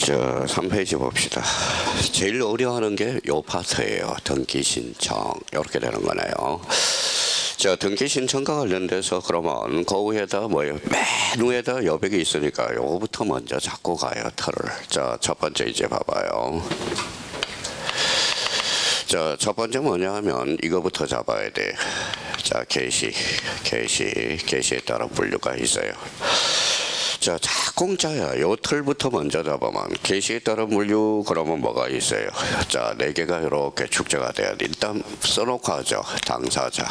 3페이지 봅시다. 제일 어려워하는 게 요 파트예요. 등기 신청 이렇게 되는 거네요. 등기 신청과 관련돼서 그러면 그 위에다 뭐예요? 맨 위에다 여백이 있으니까 요거부터 먼저 잡고 가요. 틀을. 첫 번째 이제 봐봐요. 첫 번째 뭐냐 하면 이거부터 잡아야 돼. 게시에 따라 분류가 있어요. 공짜야. 요 틀부터 먼저 잡으면 게시에 따른 분류 그러면 뭐가 있어요? 4개가 이렇게 축제가 돼야 돼. 일단 써놓고 하죠. 당사자.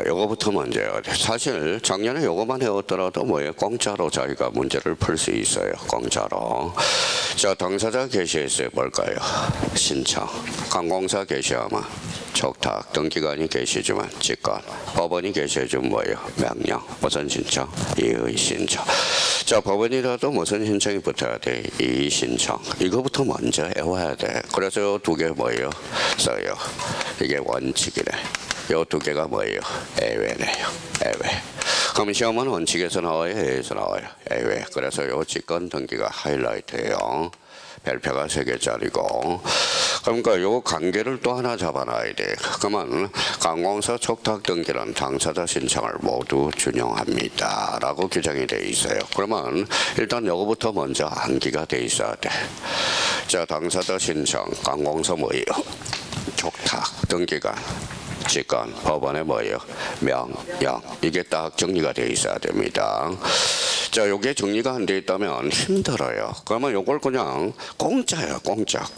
요거부터 먼저 해야 돼. 사실 작년에 요거만 해왔더라도 뭐예요? 공짜로 자기가 문제를 풀 수 있어요. 공짜로. 당사자 게시했어요. 뭘까요? 신청. 관공서 게시하면 촉탁. 등기관이 게시해주면 직권. 법원이 게시해주면 뭐예요? 명령. 무슨 신청? 이의 신청. 법원이라도 무슨 신청이 붙어야 돼? 이의 신청. 이거부터 먼저 해와야 돼. 그래서 요 2개 뭐예요? 써요. 이게 원칙이래. 요 2개가 뭐예요? 예외네요. 예외. 그럼 시험은 원칙에서 나와요? 예외에서 나와요? 예외. 그래서 요 직권 등기가 하이라이트예요. 별표가 3개짜리고. 그러니까 요 관계를 또 하나 잡아놔야 돼. 그러면 관공서 촉탁 등기는 당사자 신청을 모두 준용합니다. 라고 규정이 돼 있어요. 그러면 일단 요거부터 먼저 암기가 돼 있어야 돼. 당사자 신청, 관공서 뭐예요? 촉탁 등기가 직권, 법원에 뭐예요? 명령. 이게 딱 정리가 되어 있어야 됩니다. 요게 정리가 안 되어 있다면 힘들어요. 그러면 요걸 그냥 공짜예요. 공짜예요.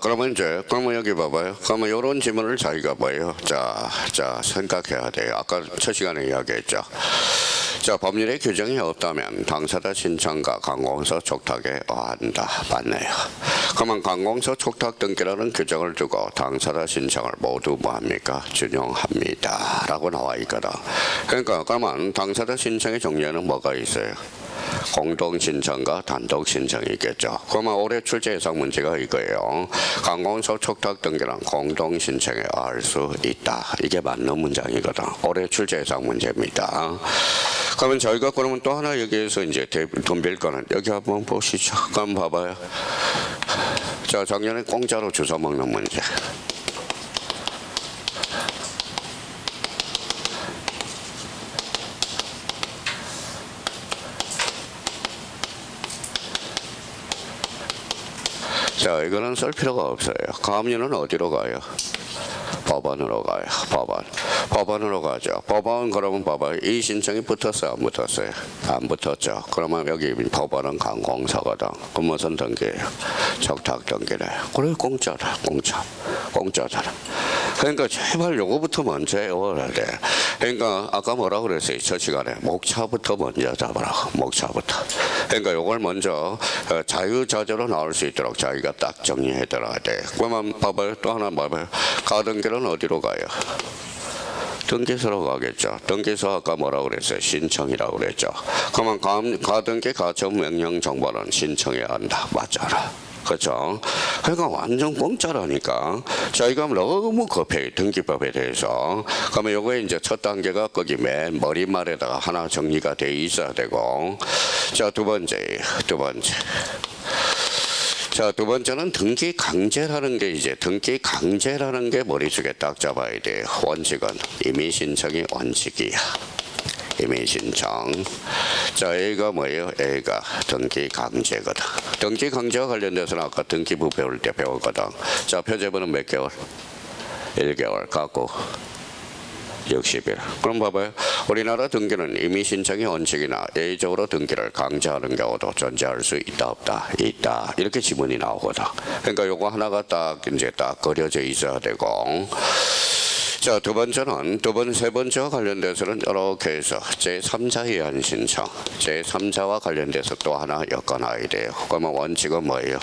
그러면 여기 봐봐요. 그러면 요런 지문을 자기가 뭐예요? 생각해야 돼요. 아까 첫 시간에 이야기했죠. 법률의 규정이 없다면 당사자 신청과 관공서 촉탁에 의한다. 맞네요. 그러면 관공서 촉탁 등기라는 규정을 두고 당사자 신청을 모두 뭐합니까? 준용합니다. 라고 나와 있거든. 그러면 당사자 신청의 종류에는 뭐가 있어요? 공동 신청과 단독 신청이 있겠죠. 그러면 올해 출제 예상 문제가 이거예요. 관공서 촉탁 등기는 공동 신청에 의할 수 있다. 이게 맞는 문장이거든. 올해 출제 예상 문제입니다. 그러면 저희가 그러면 또 하나 여기에서 이제 덤빌 거는 여기 한번 보시죠. 그럼 봐봐요. 작년에 공짜로 주워 먹는 문제. 이거는 쓸 필요가 없어요. 가압류는 어디로 가요? 법원으로 가요. 법원으로 가죠. 법원 그러면 봐봐요. 이 신청이 붙었어요? 안 붙었어요? 안 붙었죠. 그러면 여기 법원은 관공서거든. 그럼 무슨 등기예요? 촉탁 등기래. 그래 공짜다. 공짜잖아. 그러니까 제발 요거부터 먼저 외워야 돼. 그러니까 아까 뭐라고 그랬어요? 저 시간에 목차부터 먼저 잡아라. 목차부터. 그러니까 요걸 먼저 자유자재로 나올 수 있도록 자기가 딱 정리해둬야 돼. 그러면 봐봐요. 또 하나 봐봐요. 가등기는 어디로 가요? 등기소로 가겠죠. 등기소 아까 뭐라고 그랬어요? 신청이라고 그랬죠. 그러면 가등기 가처분 명령 정보는 신청해야 한다. 맞잖아. 그렇죠? 그러니까 완전 공짜라니까. 저희가 너무 급해요. 등기법에 대해서. 그러면 요거에 이제 첫 단계가 거기 맨 머릿말에다가 하나 정리가 돼 있어야 되고. 두 번째는 등기 강제라는 게 머릿속에 딱 잡아야 돼. 원칙은 임의 신청이 원칙이야. 임의 신청. A가 뭐예요? A가 등기 강제거든. 등기 강제와 관련돼서는 아까 등기부 배울 때 배웠거든. 표제부는 몇 개월? 1개월 갖고 60일. 그럼 봐봐요. 우리나라 등기는 임의 신청이 원칙이나 예외적으로 등기를 강제하는 경우도 존재할 수 있다 없다? 있다. 이렇게 지문이 나오거든. 그러니까 요거 하나가 딱 그려져 있어야 되고. 자, 세 번째와 관련돼서는 이렇게 해서 제3자 이한 신청, 제3자와 관련돼서 또 하나 엮어놔야 돼요. 그러면 원칙은 뭐예요?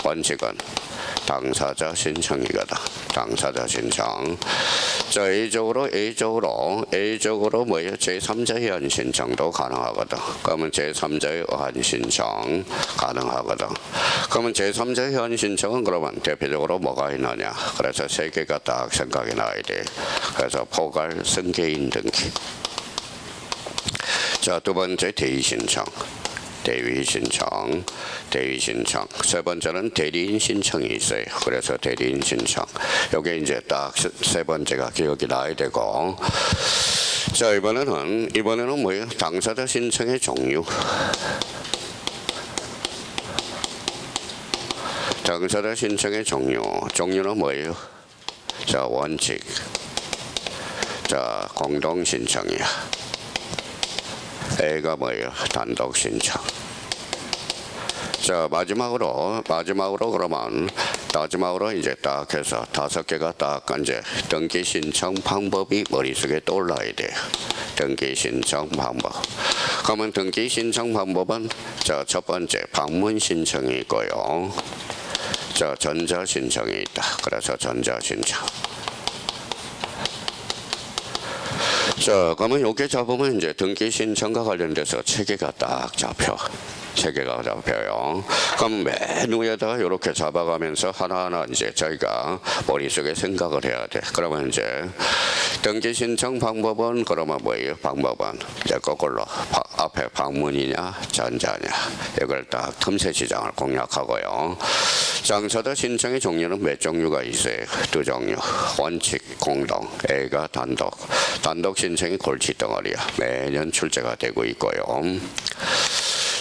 원칙은 당사자 신청이거든. 당사자 신청. 자, A적으로 뭐예요? 제3자 이한 신청도 가능하거든. 그러면 제3자의 의한 신청 가능하거든. 그러면 제3자의 의한 신청은 그러면 대표적으로 뭐가 있느냐? 그래서 세 개가 딱 생각이 나야 돼. 그래서 포괄 승계인 등기. 자, 두 번째 대의 신청. 대위 신청. 세 번째는 대리인 신청이 있어요. 그래서 대리인 신청. 요게 이제 딱 세 번째가 기억이 나야 되고. 자, 이번에는 뭐예요? 당사자 신청의 종류. 당사자 신청의 종류는 뭐예요? 자, 원칙. 자, 공동 신청이야. A가 뭐예요? 단독 신청. 자, 마지막으로 이제 딱 해서 5개가 딱 이제 등기 신청 방법이 머릿속에 떠올라야 돼요. 등기 신청 방법. 그러면 등기 신청 방법은 자, 첫 번째 방문 신청이 있고요. 자, 전자 신청이 있다. 그래서 전자 신청. 자, 그러면 요게 잡으면 이제 등기 신청과 관련돼서 체계가 딱 잡혀요. 그럼 맨 위에다가 이렇게 잡아가면서 하나하나 이제 저희가 머릿속에 생각을 해야 돼. 그러면 이제 등기 신청 방법은 그러면 뭐예요? 방법은 이제 거꾸로 앞에 방문이냐 전자냐 이걸 딱 틈새 시장을 공략하고요. 당사자 신청의 종류는 몇 종류가 있어요? 2종류. 원칙, 공동. A가 단독 신청이 골칫덩어리야. 매년 출제가 되고 있고요.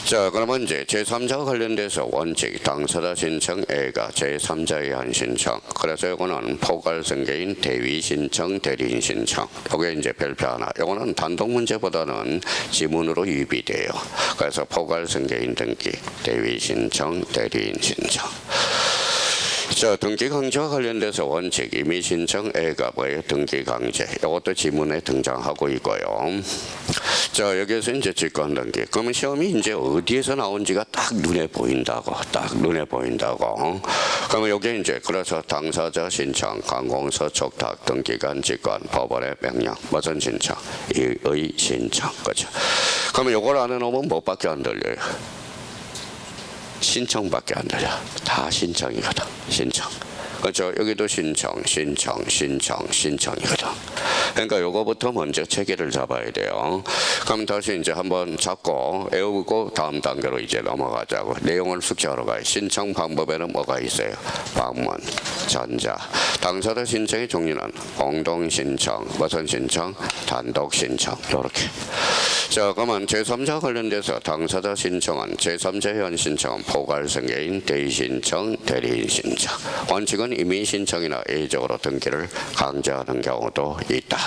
자, 그러면 이제 제3자와 관련돼서 원칙, 당사자 신청, A가 제3자의 한 신청. 그래서 이거는 포괄 승계인 대위 신청, 대리인 신청. 이게 이제 별표 하나. 이거는 단독 문제보다는 지문으로 유비돼요. 그래서 포괄 승계인 등기, 대위 신청, 대리인 신청. 자, 등기 강제와 관련돼서 원칙, 임의 신청, A가 뭐예요? 등기 강제. 이것도 지문에 등장하고 있고요. 자, 여기에서 이제 직권 등기. 그러면 시험이 이제 어디에서 나온지가 딱 눈에 보인다고. 그러면 여기 이제 그래서 당사자 신청, 관공서 촉탁, 등기관 직권, 법원의 명령, 무슨 신청? 의 신청. 그죠? 그러면 요걸 안 해놓으면 뭐밖에 안 들려요? 신청밖에 안 들려. 다 신청이거든. 신청. 그렇죠? 여기도 신청이거든. 그러니까 요거부터 먼저 체계를 잡아야 돼요. 그럼 다시 이제 한번 잡고 외우고 다음 단계로 이제 넘어가자고. 내용을 숙지하러 가요. 신청 방법에는 뭐가 있어요? 방문, 전자. 당사자 신청의 종류는 공동 신청, 무슨 신청? 단독 신청. 요렇게. 자, 그러면 제3자 관련돼서 당사자 신청은 제3자 현 신청은 포괄 승계인 대의 신청, 대리인 신청. 원칙은 임의 신청이나 A적으로 등기를 강제하는 경우도 있다.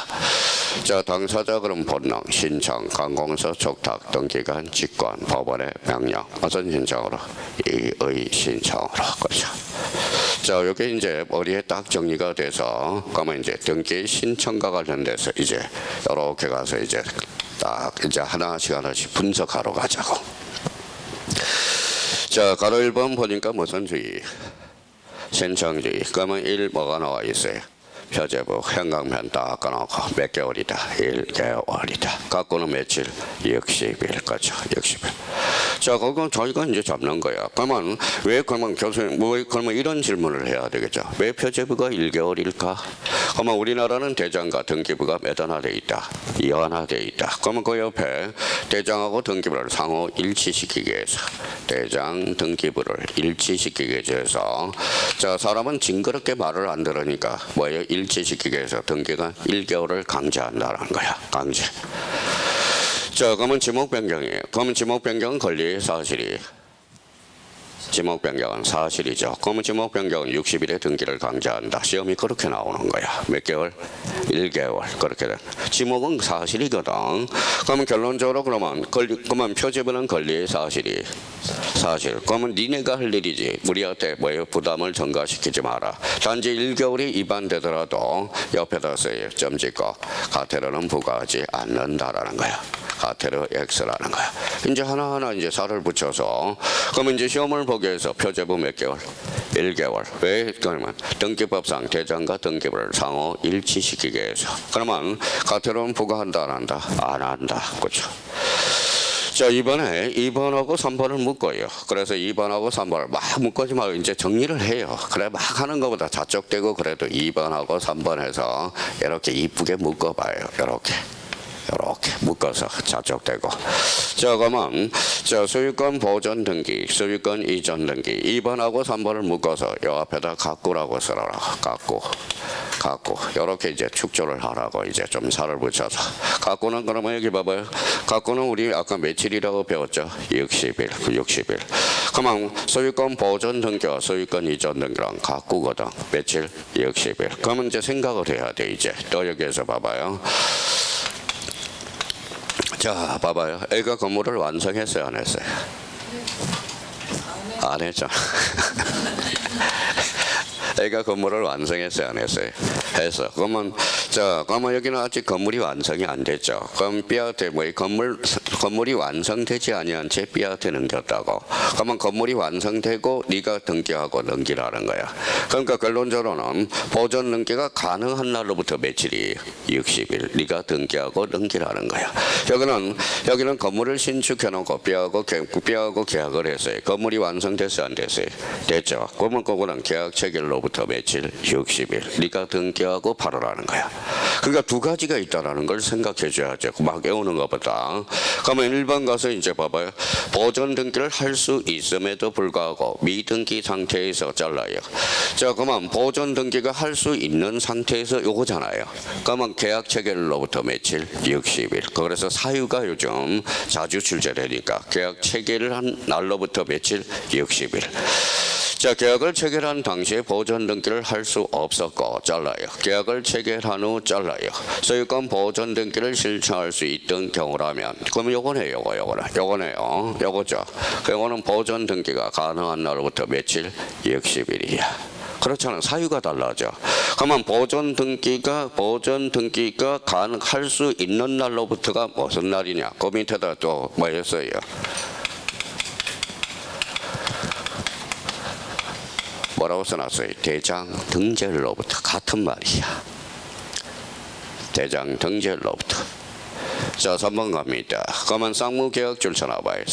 자, 당사자 그럼 본능, 신청, 관공서 촉탁, 등기관, 직권, 법원의 명령. 무슨 신청으로? 의 신청으로. 그렇죠. 자, 이게 이제 머리에 딱 정리가 돼서 그러면 이제 등기 신청과 관련돼서 이제 이렇게 가서 이제 딱 이제 하나씩 분석하러 가자고. 자, 가로 1번 보니까 무슨 주의? 신청주의. 그러면 1 뭐가 나와 있어요? 표제부 현강편 딱 꺼놓고 몇 개월이다? 1개월이다. 갖고는 며칠? 60일. 그렇죠. 60일. 자, 그건 저희가 이제 잡는 거야. 그러면 왜 그러면 교수님 그러면 이런 질문을 해야 되겠죠. 왜 표제부가 1개월일까? 그러면 우리나라는 대장과 등기부가 몇 하나 돼 있다? 2 하나 돼 있다. 그러면 그 옆에 대장하고 등기부를 상호 일치시키기 위해서 대장 등기부를 일치시키기 위해서 자, 사람은 징그럽게 말을 안 들으니까 뭐예요? 일치시키기 위해서 등기가 1개월을 강제한다는 거야. 강제. 자, 그러면 지목 변경이에요. 그러면 지목 변경은 권리 사실이 지목 변경은 사실이죠. 그러면 지목 변경은 60일에 등기를 강제한다. 시험이 그렇게 나오는 거야. 몇 개월? 1개월. 그렇게 돼. 지목은 사실이거든. 그러면 결론적으로 그러면 표지부는 권리의 사실이 사실. 그러면 니네가 할 일이지. 우리한테 뭐예요? 부담을 전가시키지 마라. 단지 1개월이 위반되더라도 옆에다 써요. 점 찍고 가태료는 부과하지 않는다라는 거야. 가태료 X라는 거야. 이제 하나하나 이제 살을 붙여서 그러면 이제 시험을 보기 위해서 표제부 몇 개월? 1개월. 왜? 그러면 등기법상 대장과 등기부를 상호 일치시키기 위해서. 그러면 가태료는 부과한다 안 한다? 안 한다. 그렇죠. 자, 이번에 2번하고 3번을 묶어요. 그래서 2번하고 3번을 막 묶지 말고 이제 정리를 해요. 그래 막 하는 것보다 자쪽되고 그래도 2번하고 3번 해서 이렇게 이쁘게 묶어봐요. 이렇게 묶어서 자쪽되고. 자, 그러면 자, 소유권 보존 등기, 소유권 이전 등기 2번하고 3번을 묶어서 요 앞에다 가꾸라고 써라. 가꾸. 이렇게 이제 축조를 하라고 이제 좀 살을 붙여서. 가꾸는 그러면 여기 봐봐요. 가꾸는 우리 아까 며칠이라고 배웠죠? 60일. 그러면 소유권 보존 등기와 소유권 이전 등기랑 가꾸거든. 며칠? 60일. 그러면 이제 생각을 해야 돼 이제. 또 여기에서 봐봐요. 자, 봐봐요. 애가 건물을 완성했어요, 안 했어요? 안 했죠. 애가 건물을 완성했어요, 안 했어요? 했어. 그러면 여기는 아직 건물이 완성이 안 됐죠. 그럼 B한테 건물이 완성되지 아니한 채 B한테 넘겼다고. 그러면 건물이 완성되고 네가 등기하고 넘기라는 거야. 그러니까 결론적으로는 보존 등기가 가능한 날로부터 며칠이 60일. 네가 등기하고 넘기라는 거야. 여기는 건물을 신축해놓고 B하고 계약을 했어요. 건물이 완성됐어요, 안 됐어요? 됐죠. 그러면 그거는 계약 체결로부터 며칠? 60일. 네가 등기하고 팔으라는 거야. 그러니까 두 가지가 있다라는 걸 생각해 줘야죠. 막 외우는 것보다. 그러면 1번 가서 이제 봐봐요. 보존 등기를 할 수 있음에도 불구하고 미등기 상태에서 잘라요. 자, 그러면 보존 등기가 할 수 있는 상태에서 요거잖아요. 그러면 계약 체결로부터 며칠? 60일. 그래서 사유가 요즘 자주 출제되니까 계약 체결한 날로부터 며칠? 60일. 자, 계약을 체결한 당시에 보존 등기를 할 수 없었고 잘라요. 계약을 체결한 후 잘라요. 소유권 보존 등기를 실천할 수 있던 경우라면 그러면 요거네요. 요거죠. 요거는 보존 등기가 가능한 날로부터 며칠? 60일이야. 그렇잖아. 사유가 달라져. 그러면 보존 등기가 가능할 수 있는 날로부터가 무슨 날이냐? 그 밑에다 또 뭐 했어요? 뭐라고 써놨어요? 대장 등재일로부터. 같은 말이야. 대장 등재일로부터. 자, 3번 갑니다. 그러면 쌍무계약 줄 쳐놔봐요.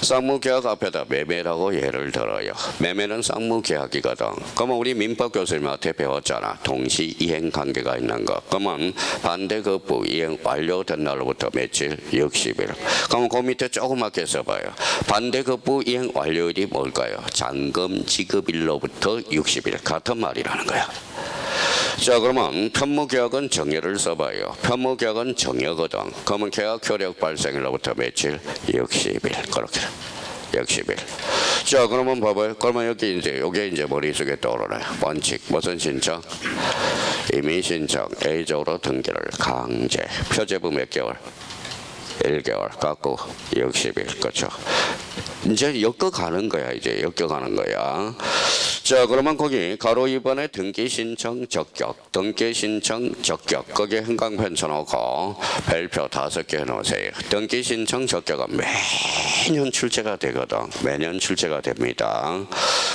쌍무계약 앞에다 매매라고 예를 들어요. 매매는 쌍무계약이거든. 그러면 우리 민법 교수님한테 배웠잖아. 동시 이행 관계가 있는 거. 그러면 반대급부 이행 완료된 날로부터 며칠? 60일. 그러면 그 밑에 조그맣게 써봐요. 반대급부 이행 완료일이 뭘까요? 잔금 지급일로부터 60일. 같은 말이라는 거야. 자, 그러면 편무계약은 정여를 써봐요. 편무계약은 정여거든. 그러면 계약 효력 발생일로부터 며칠? 60일. 그렇게 60일. 자, 그러면 봐봐요. 그러면 요게 이제 머릿속에 떠오르네. 원칙. 무슨 신청? 이미 신청. A적으로 등기를 강제. 표제부 몇 개월? 1개월. 갖고 60일. 그렇죠. 이제 엮어가는 거야. 자, 그러면 거기 가로 2번에 등기 신청 적격. 거기에 형광펜 쳐놓고 별표 5개 해놓으세요. 등기 신청 적격은 매년 출제가 되거든. 매년 출제가 됩니다.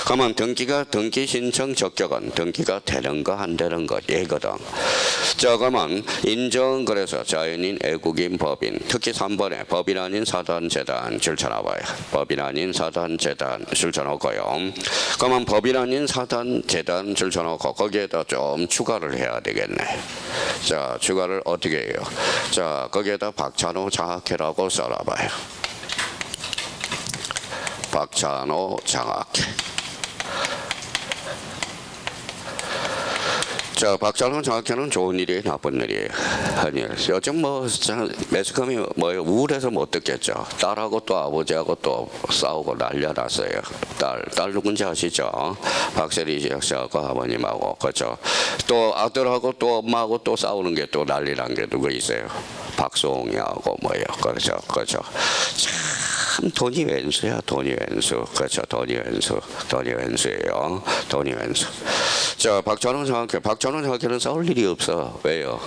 그러면 등기 신청 적격은 등기가 되는 거 안 되는 거 얘거든. 자, 그러면 인정. 그래서 자연인, 애국인, 법인. 특히 3번에 법인 아닌 사단재단 줄쳐놔봐요. 법인 아닌 사단재단 줄쳐놓고요. 그러면 법인 아닌 사단재단 줄쳐놓고 거기에다 좀 추가를 해야 되겠네. 자, 추가를 어떻게 해요? 자, 거기에다 박찬호 장학회라고 써놔봐요. 박찬호 장학회. 자, 박찬호 장학회는 좋은 일이에요, 나쁜 일이에요? 아니에요. 요즘 뭐 매스컴이 뭐 우울해서 못 듣겠죠. 딸하고 또 아버지하고 또 싸우고 난리가 났어요. 딸 누군지 아시죠? 박세리 씨하고 아버님하고 그렇죠. 또 아들하고 또 엄마하고 또 싸우는 게 또 난리 난 게 누구 있어요? 박수홍이하고 뭐예요? 그렇죠, 그렇죠. 참 돈이 왼수야, 돈이 왼수. 그렇죠, 돈이 왼수예요. 돈이 왼수. 자, 박찬호 장학회는 싸울 일이 없어. 왜요?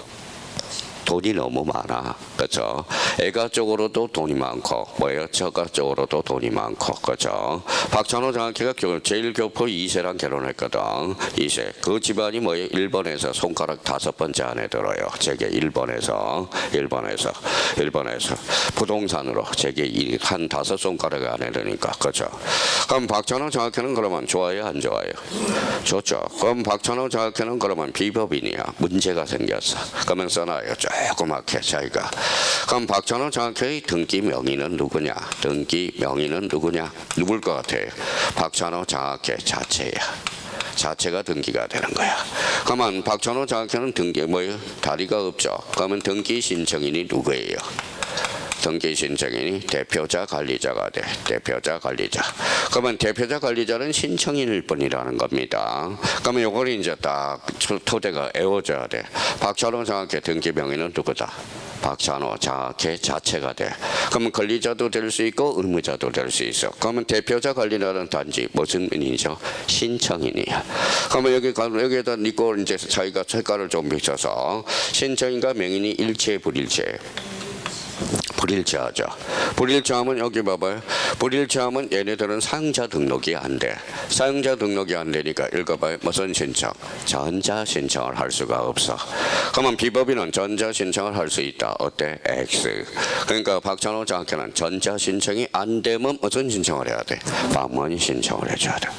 돈이 너무 많아. 그렇죠? 애가 쪽으로도 돈이 많고 뭐예요? 저가 쪽으로도 돈이 많고 그렇죠? 박찬호 장학회가 제일 교포 2세랑 결혼했거든. 2세. 그 집안이 뭐예요? 일본에서 손가락 5번째 안에 들어요. 제게 일본에서 부동산으로 제게 한 5손가락 안에 드니까 그렇죠? 그럼 박찬호 장학회는 그러면 좋아요, 안 좋아요? 좋죠. 그럼 박찬호 장학회는 그러면 비법이냐? 문제가 생겼어. 그러면 써놔요. 조그맣게 자기가. 그럼 박찬호 장학회의 등기 명의는 누구냐? 누굴 것 같아요? 박찬호 장학회 자체가 등기가 되는 거야. 그러면 박찬호 장학회는 등기 뭐예요? 다리가 없죠. 그러면 등기 신청인이 누구예요? 등기 신청인이 대표자 관리자가 돼. 대표자 관리자. 그러면 대표자 관리자는 신청인일 뿐이라는 겁니다. 그러면 요걸 이제 딱 토대가 애워져야 돼. 박찬호 장학회 등기 명의는 누구다? 박찬호 장학회 자체가 돼. 그러면 관리자도 될 수 있고 의무자도 될 수 있어. 그러면 대표자 관리자는 단지 무슨 인이죠? 신청인이야. 그러면 여기에다 넣고 이제 자기가 색깔을 좀 비춰서 신청인과 명인이 일체 불일체. 불일치하죠. 불일치하면 여기 봐봐요. 불일치하면 얘네들은 사용자 등록이 안 돼. 사용자 등록이 안 되니까 읽어봐요. 무슨 신청? 전자 신청을 할 수가 없어. 그러면 비법인은 전자 신청을 할 수 있다. 어때? X. 그러니까 박찬호 장학회는 전자 신청이 안 되면 무슨 신청을 해야 돼? 방문 신청을 해줘야 돼.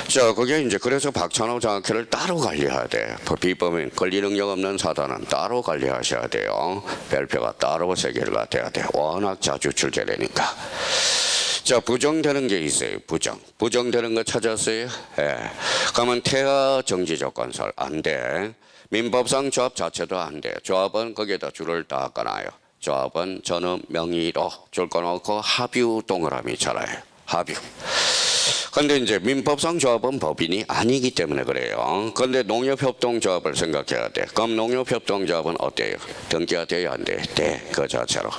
자, 그게 이제 그래서 박찬호 장학회를 따로 관리해야 돼. 비법인 권리 능력 없는 사단은 따로 관리하셔야 돼요. 별표가 따로 세계가 돼야 돼. 워낙 자주 출제되니까. 자, 부정되는 게 있어요. 부정되는 거 찾았어요? 예. 그러면 태아 정지 조건설 안 돼. 민법상 조합 자체도 안 돼. 조합은 거기에다 줄을 딱 꺼놔요. 조합은 저는 명의로 줄 꺼놓고 합유 동그라미 있잖아요. 합유. 근데 이제 민법상 조합은 법인이 아니기 때문에 그래요. 근데 농협협동조합을 생각해야 돼. 그럼 농협협동조합은 어때요? 등기가 돼야 안 돼? 돼. 그 자체로.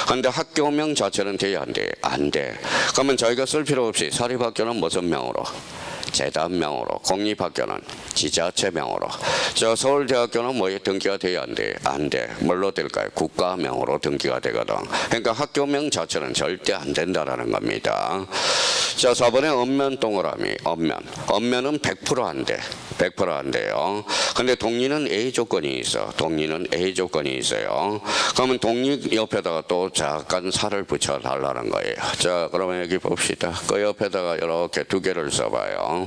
근데 학교명 자체는 돼야 안 돼? 안 돼. 그러면 저희가 쓸 필요 없이 사립학교는 무슨 명으로? 재단명으로. 공립학교는 지자체명으로. 저 서울대학교는 뭐에 등기가 돼야 안 돼? 안 돼. 뭘로 될까요? 국가명으로 등기가 되거든. 그러니까 학교명 자체는 절대 안 된다라는 겁니다. 자, 4번에 엄면 동그라미. 엄면은 100% 안 돼. 100% 안 돼요. 근데 동리는 A 조건이 있어. 동리는 A 조건이 있어요. 그러면 동리 옆에다가 또 잠깐 살을 붙여 달라는 거예요. 자, 그러면 여기 봅시다. 그 옆에다가 이렇게 2개를 써봐요.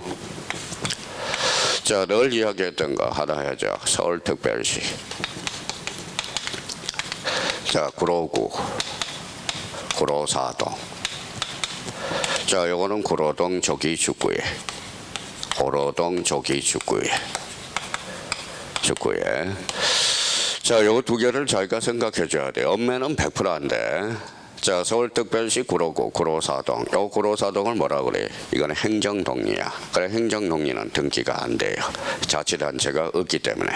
자, 늘 이야기했던 거 하나 해야죠. 서울특별시. 자, 구로구, 구로사동. 자, 요거는 구로동 조기축구에. 구로동 조기축구에. 자, 요거 2개를 저희가 생각해 줘야 돼요. 엄매는 100% 안 돼. 자, 서울특별시 구로구, 구로사동. 요 구로사동을 뭐라 그래? 이거는 행정동리야. 그래, 행정동리는 등기가 안 돼요. 자치단체가 없기 때문에.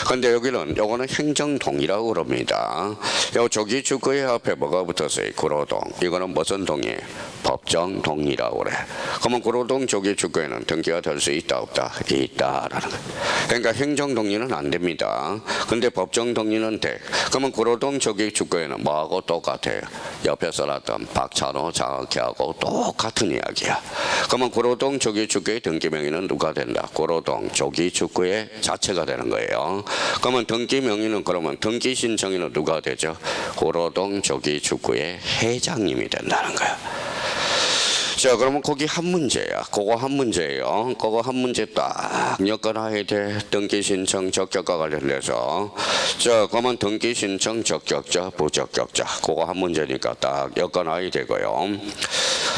근데 여기는 요거는 행정동이라고 그럽니다. 요 조기축구의 앞에 뭐가 붙었어요? 구로동. 이거는 무슨 동이에요? 법정동이라고 그래. 그러면 구로동 조기축구에는 등기가 될 수 있다 없다? 있다라는 거예요. 그러니까 행정동리는 안 됩니다. 근데 법정동리는 돼. 그러면 구로동 조기축구에는 뭐하고 똑같아요? 옆에 써놨던 박찬호 장학회하고 똑같은 이야기야. 그러면 구로동 조기축구의 등기명의는 누가 된다? 구로동 조기축구의 자체가 되는 거예요. 그러면 등기명의는 그러면 등기신청인은 누가 되죠? 구로동 조기축구의 회장님이 된다는 거야. 자, 그러면 거기 한 문제야. 그거 한 문제예요. 그거 한 문제 딱 엮어놔야 돼. 등기신청 적격과 관련돼서. 자, 그러면 등기신청 적격자, 부적격자. 그거 한 문제니까 딱 엮어놔야 되고요.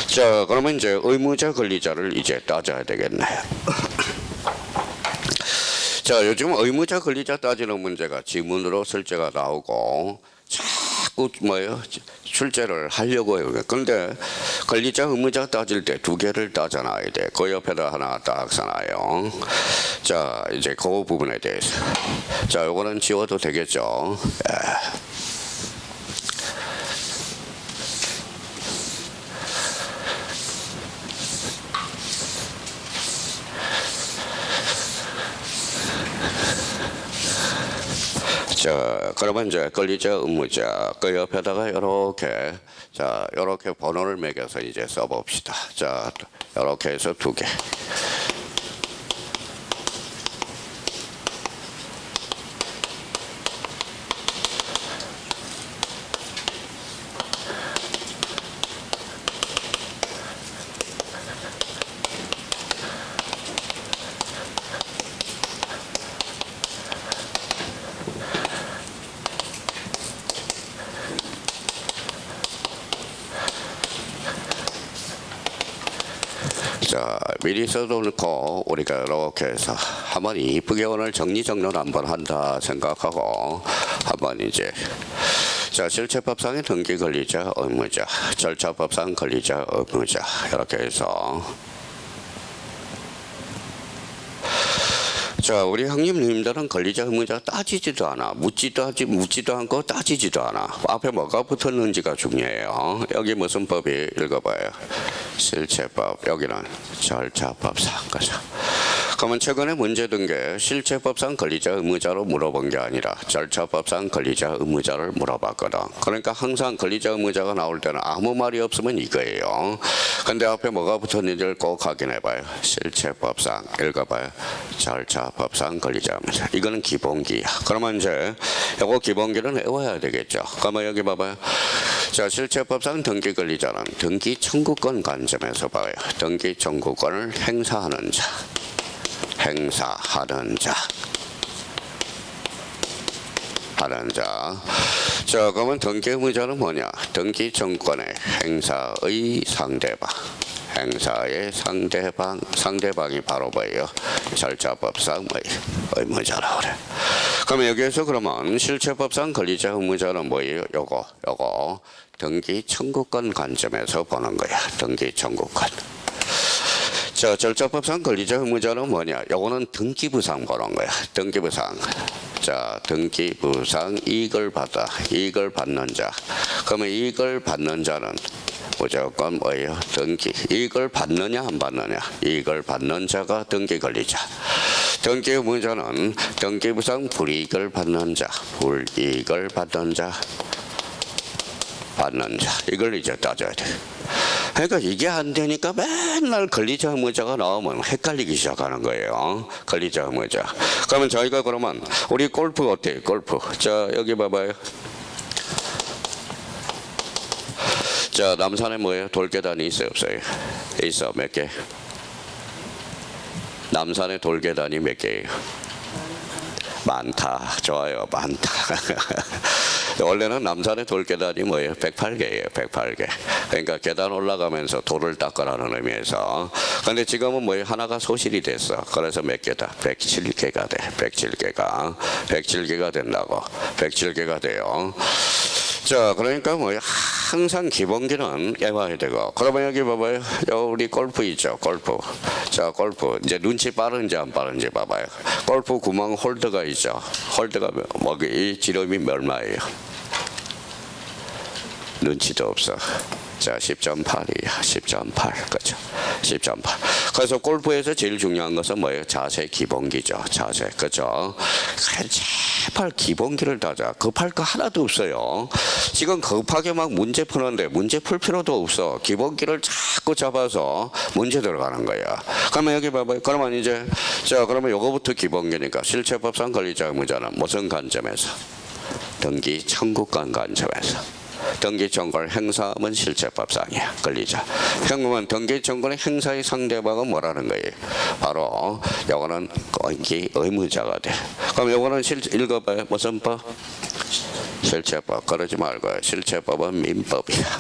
자, 그러면 이제 의무자 권리자를 이제 따져야 되겠네. 자, 요즘 의무자 권리자 따지는 문제가 지문으로 실제가 나오고 자꾸 뭐예요? 출제를 하려고 해요. 그런데 권리자 의무자 따질 때 두 개를 따져놔야 돼. 그 옆에다 하나 딱 써놔요. 자, 이제 그 부분에 대해서. 자, 요거는 지워도 되겠죠. 자, 그러면 이제 권리자 의무자 그 옆에다가 이렇게 자 이렇게 번호를 매겨서 이제 써봅시다. 자, 이렇게 해서 두 개. 자, 미리 써놓고 우리가 이렇게 해서 한번 이쁘게 오늘 정리정돈 한번 한다 생각하고 한번 이제 자, 실체법상의 등기 권리자 의무자, 절차법상 권리자 의무자 이렇게 해서 자, 우리 형님님들은 권리자 의무자 따지지도 않아. 묻지도 않고 따지지도 않아. 앞에 뭐가 붙었는지가 중요해요. 여기 무슨 법이 읽어봐요. 실체법. 여기는 절차법상. 그죠? 그러면 최근에 문제 든 게 실체법상 권리자 의무자로 물어본 게 아니라 절차법상 권리자 의무자를 물어봤거든. 그러니까 항상 권리자 의무자가 나올 때는 아무 말이 없으면 이거예요. 근데 앞에 뭐가 붙었는지를 꼭 확인해봐요. 실체법상 읽어봐요. 절차법상 권리자 의무자. 이거는 기본기야. 그러면 이제 이거 기본기는 외워야 되겠죠. 그러면 여기 봐봐요. 자, 실체법상 등기 권리자는 등기 청구권 관점에서 봐요. 등기 청구권을 행사하는 자. 행사하는 자. 하는 자. 자, 그러면 등기 의무자는 뭐냐? 등기 청구권의 행사의 상대방. 행사의 상대방이 바로 뭐예요? 절차법상 의무자라고 그래. 그러면 여기에서 그러면 실체법상 권리자 의무자는 뭐예요? 요거 등기 청구권 관점에서 보는 거야. 등기 청구권. 자, 절차법상 권리자 의무자는 뭐냐? 요거는 등기부상 보는 거야. 등기부상. 자, 등기부상 이익을 받는 자. 그러면 이익을 받는 자는 무조건 뭐예요? 등기. 이익을 받느냐 안 받느냐? 이익을 받는 자가 등기 권리자. 등기 의무자는 등기부상 불이익을 받는 자. 불이익을 받는 자. 이걸 이제 따져야 돼. 그러니까 이게 안 되니까 맨날 권리자 의무자가 나오면 헷갈리기 시작하는 거예요. 권리자 의무자. 그러면 저희가 그러면 우리 골프 어때요? 골프. 자, 여기 봐봐요. 자, 남산에 뭐예요? 돌계단이 있어요, 없어요? 있어. 몇 개? 남산에 돌계단이 몇 개예요? 많다. 좋아요. 많다. 원래는 남산의 돌계단이 뭐예요? 108개예요. 108개. 그러니까 계단 올라가면서 돌을 닦으라는 의미에서. 근데 지금은 뭐예요? 하나가 소실이 됐어. 그래서 몇 개다? 107개가 돼. 107개가 된다고. 107개가 돼요. 자, 그러니까 뭐예요? 항상 기본기는 외워야 되고. 그러면 여기 봐봐요. 우리 골프 있죠? 골프. 자, 골프. 이제 눈치 빠른지 안 빠른지 봐봐요. 골프 구멍 홀드가 있죠? 홀드가 이 지름이 얼마예요? 눈치도 없어. 자, 10.8이야. 10.8. 그죠? 10.8. 그래서 골프에서 제일 중요한 것은 뭐예요? 자세 기본기죠. 자세. 그죠? 제발 기본기를 따자. 급할 거 하나도 없어요. 지금 급하게 막 문제 푸는데 문제 풀 필요도 없어. 기본기를 자꾸 잡아서 문제 들어가는 거야. 그러면 여기 봐봐요. 그러면 이제 자, 그러면 요거부터 기본기니까 실체법상 권리자 의무자는 무슨 관점에서? 등기 청구권 관점에서. 등기 청구를 행사하면 실체법상이야. 권리자. 현금은 등기 청구의 행사의 상대방은 뭐라는 거예요? 바로 요거는 등기 의무자가 돼. 그럼 요거는 읽어봐요. 무슨 법? 실체법. 그러지 말고 실체법은 민법이야.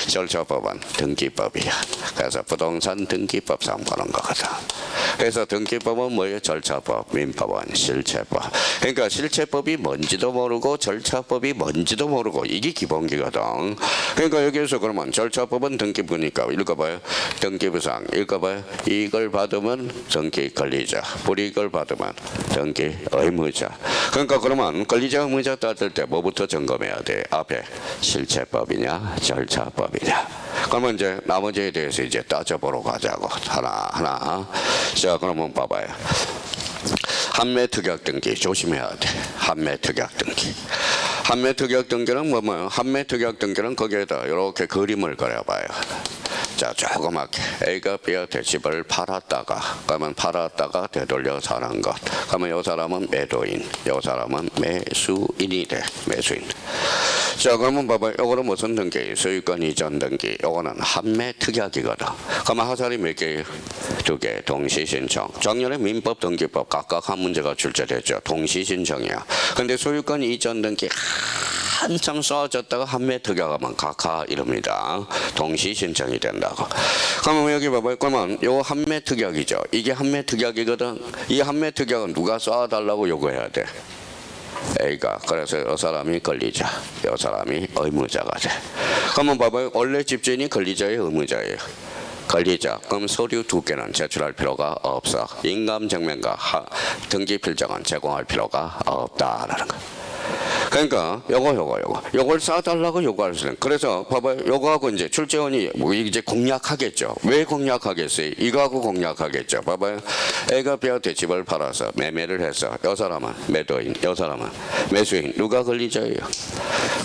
절차법은 등기법이야. 그래서 부동산 등기법상 보는 거거든. 그래서 등기법은 뭐예요? 절차법, 민법은 실체법. 그러니까 실체법이 뭔지도 모르고 절차법이 뭔지도 모르고 이게 기본기거든. 그러니까 여기에서 그러면 절차법은 등기부니까 읽어봐요. 등기부상 읽어봐요. 이익을 받으면 등기 권리자, 불이익을 받으면 등기 의무자. 그러니까 그러면 권리자 의무자 따질 때 뭐부터 점검해야 돼? 앞에 실체법이냐 절차법이냐. 그러면 이제 나머지에 대해서 이제 따져보러 가자고 하나. 자 그러면 봐봐요. 한매 특약 등기 조심해야 돼. 한매 특약 등기. 한매 특약 등기는 뭐예요? 한매 특약 등기는 거기에다 이렇게 그림을 그려봐요. 자 조그맣게 A가 B한테 집을 팔았다가 그러면 팔았다가 되돌려 사는 것. 그러면 이 사람은 매도인, 이 사람은 매수인이 돼. 매수인. 자 그러면 봐봐요. 요거는 무슨 등기? 소유권 이전 등기. 요거는 한매 특약이거든. 그러면 하살이 몇 개예요? 2개. 동시신청. 작년에 민법 등기법 각각 한 문제가 출제됐죠. 동시신청이야. 근데 소유권 이전 등기 한참 쏘아졌다가 한매 특약하면 각하 이럽니다. 동시신청이 된다고. 그러면 여기 봐봐요. 그러면 요 한매 특약이죠. 이게 한매 특약이거든. 이 한매 특약은 누가 쏴달라고 요구해야 돼? A가. 그래서 이 사람이 권리자, 이 사람이 의무자가 돼. 그러면 봐봐요. 원래 집주인이 권리자예요, 의무자예요? 권리자. 그럼 서류 2개는 제출할 필요가 없어. 인감증명과 등기 필정은 제공할 필요가 없다라는 거. 그러니까 요걸 싸달라고 요구할 수 있는. 그래서 봐봐요. 요거하고 이제 출제원이 뭐 이제 공략하겠죠. 왜 공략하겠어요? 이거하고 공략하겠죠. 봐봐요. A가 B한테 집을 팔아서 매매를 해서 요 사람은 매도인, 요 사람은 매수인. 누가 권리자예요?